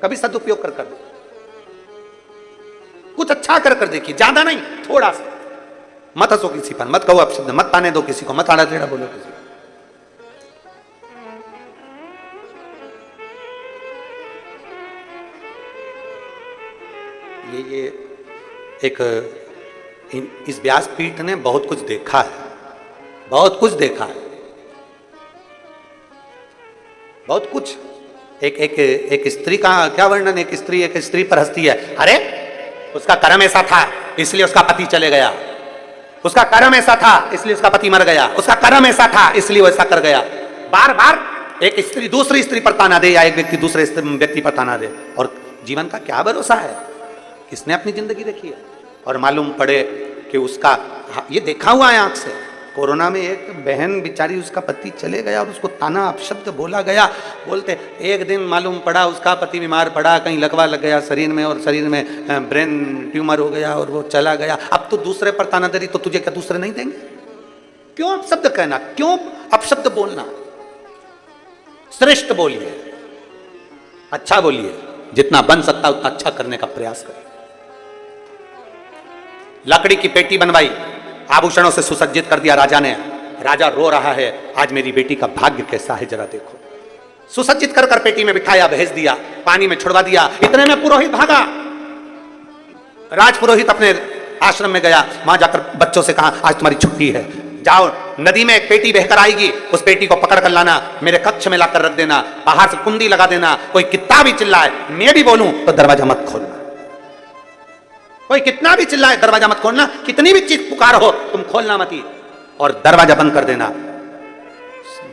कभी सदुपयोग कर देखिए, कुछ अच्छा कर देखिए, ज्यादा नहीं, थोड़ा सा। मत हंसो किसी पर, मत कहो अपशब्द, मत ताने दो किसी को, मत आड़ा टेढ़ा बोलो किसी को। ये एक इस व्यासपीठ ने बहुत कुछ देखा है, बहुत कुछ देखा है, बहुत कुछ। एक स्त्री का क्या वर्णन, एक स्त्री पर हंसती है, अरे उसका कर्म ऐसा था इसलिए उसका पति चले गया, उसका कर्म ऐसा था इसलिए उसका पति मर गया, उसका कर्म ऐसा था इसलिए वो ऐसा कर गया। बार बार एक स्त्री दूसरी स्त्री पर ताना दे, या एक व्यक्ति दूसरे व्यक्ति पर ताना दे, और जीवन का क्या भरोसा है, किसने अपनी जिंदगी देखी है। और मालूम पड़े कि उसका, ये देखा हुआ है आंख से, कोरोना में एक बहन बेचारी, उसका पति चले गया और उसको ताना अपशब्द बोला गया, बोलते एक दिन मालूम पड़ा उसका पति बीमार पड़ा, कहीं लकवा लग गया शरीर में, और शरीर में ब्रेन ट्यूमर हो गया और वो चला गया। अब तो दूसरे पर ताना दे रही, तो तुझे क्या दूसरे नहीं देंगे? क्यों अपशब्द कहना, क्यों अपशब्द बोलना? श्रेष्ठ बोलिए, अच्छा बोलिए, जितना बन सकता उतना अच्छा करने का प्रयास करें। लकड़ी की पेटी बनवाई, आभूषणों से सुसज्जित कर दिया राजा ने, राजा रो रहा है, आज मेरी बेटी का भाग्य कैसा है जरा देखो। सुसज्जित कर कर पेटी में बिठाया, भेज दिया, पानी में छुड़वा दिया। इतने में पुरोहित भागा, राज पुरोहित अपने आश्रम में गया, वहां जाकर बच्चों से कहा आज तुम्हारी छुट्टी है, जाओ नदी में एक पेटी बहकर आएगी, उस पेटी को पकड़ कर लाना, मेरे कक्ष में लाकर रख देना, बाहर से कुंडी लगा देना, कोई कितना भी चिल्लाए, मैं भी बोलूं तो दरवाजा मत खोलना, कोई कितना भी चिल्लाए दरवाजा मत खोलना, कितनी भी चीख पुकार हो तुम खोलना मत ही, और दरवाजा बंद कर देना।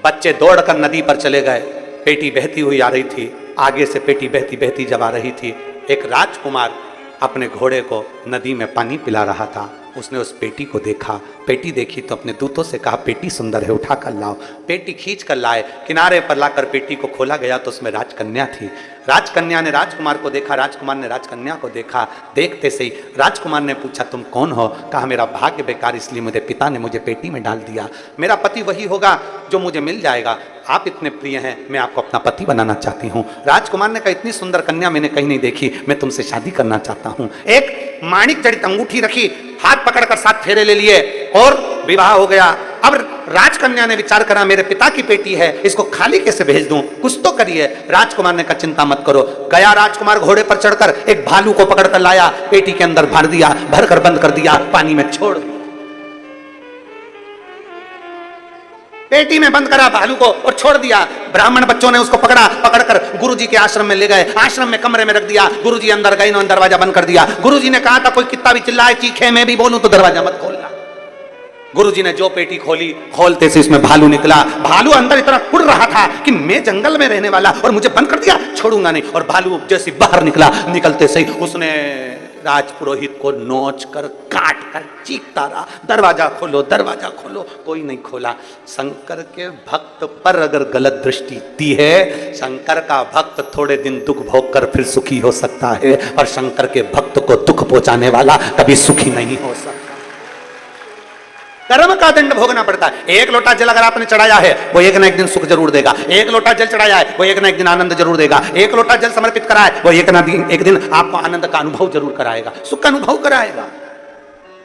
बच्चे दौड़कर नदी पर चले गए, पेटी बहती हुई आ रही थी, आगे से पेटी बहती बहती जब आ रही थी, एक राजकुमार अपने घोड़े को नदी में पानी पिला रहा था। उसने उस पेटी को देखा, पेटी देखी तो अपने दूतों से कहा पेटी सुंदर है, उठा कर लाओ। पेटी खींच कर लाए, किनारे पर लाकर पेटी को खोला गया तो उसमें राजकन्या थी। राजकन्या ने राजकुमार को देखा, राजकुमार ने राजकन्या को देखा। देखते से ही राजकुमार ने पूछा तुम कौन हो? कहा मेरा भाग्य बेकार, इसलिए मेरे पिता ने मुझे पेटी में डाल दिया। मेरा पति वही होगा जो मुझे मिल जाएगा। आप इतने प्रिय हैं, मैं आपको अपना पति बनाना चाहती हूँ। राजकुमार ने कहा इतनी सुंदर कन्या मैंने कहीं नहीं देखी, मैं तुमसे शादी करना चाहता हूँ। एक माणिक जड़ित अंगूठी रखी, हाथ पकड़कर 7 फेरे ले लिए और विवाह हो गया। अब राजकन्या ने विचार करा मेरे पिता की पेटी है, इसको खाली कैसे भेज दूं, कुछ तो करिए। राजकुमार ने कहा चिंता मत करो। गया राजकुमार घोड़े पर चढ़कर एक भालू को पकड़कर लाया, पेटी के अंदर भर दिया, भरकर बंद कर दिया, पानी में छोड़ दिया। पेटी में बंद करा भालू को और छोड़ दिया। ब्राह्मण बच्चों ने उसको पकड़ा, पकड़कर गुरुजी के आश्रम में ले गए, आश्रम में कमरे में रख दिया। गुरुजी अंदर गए, इन्होंने दरवाजा बंद कर दिया। गुरुजी ने कहा था कोई कितना भी चिल्लाए चीखे मैं भी बोलूं तो दरवाजा मत खोलना। गुरुजी ने जो पेटी खोली, खोलते से इसमें भालू निकला। भालू अंदर इतना उड़ रहा था कि मैं जंगल में रहने वाला और मुझे बंद कर दिया, छोड़ूंगा नहीं। और भालू जैसे बाहर निकला, निकलते से उसने राजपुरोहित को नोच कर काट कर चीखता रहा दरवाजा खोलो, दरवाजा खोलो। कोई नहीं खोला। शंकर के भक्त पर अगर गलत दृष्टि दी है, शंकर का भक्त थोड़े दिन दुख भोग कर फिर सुखी हो सकता है, और शंकर के भक्त को दुख पहुंचाने वाला कभी सुखी नहीं हो सकता। कर्म का दंड भोगना पड़ता है। एक लोटा जल अगर आपने चढ़ाया है, वो एक ना एक दिन सुख जरूर देगा। एक लोटा जल चढ़ाया है, वो एक ना एक दिन आनंद जरूर देगा। एक लोटा जल समर्पित करा है, वो एक ना एक दिन आपको आनंद का अनुभव जरूर कराएगा, सुख का अनुभव कराएगा।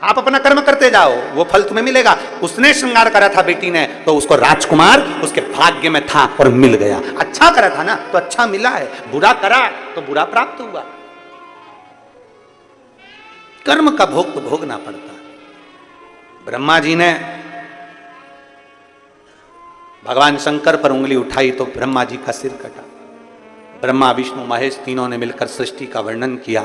आप अपना कर्म करते जाओ, वो फल तुम्हें मिलेगा। उसने श्रृंगार करा था बेटी ने, तो उसको राजकुमार उसके भाग्य में था और मिल गया। अच्छा करा था ना तो अच्छा मिला है, बुरा करा तो बुरा प्राप्त हुआ। कर्म का भोग तो भोगना पड़ता है। ब्रह्मा जी ने भगवान शंकर पर उंगली उठाई तो ब्रह्मा जी का सिर कटा। ब्रह्मा विष्णु महेश तीनों ने मिलकर सृष्टि का वर्णन किया।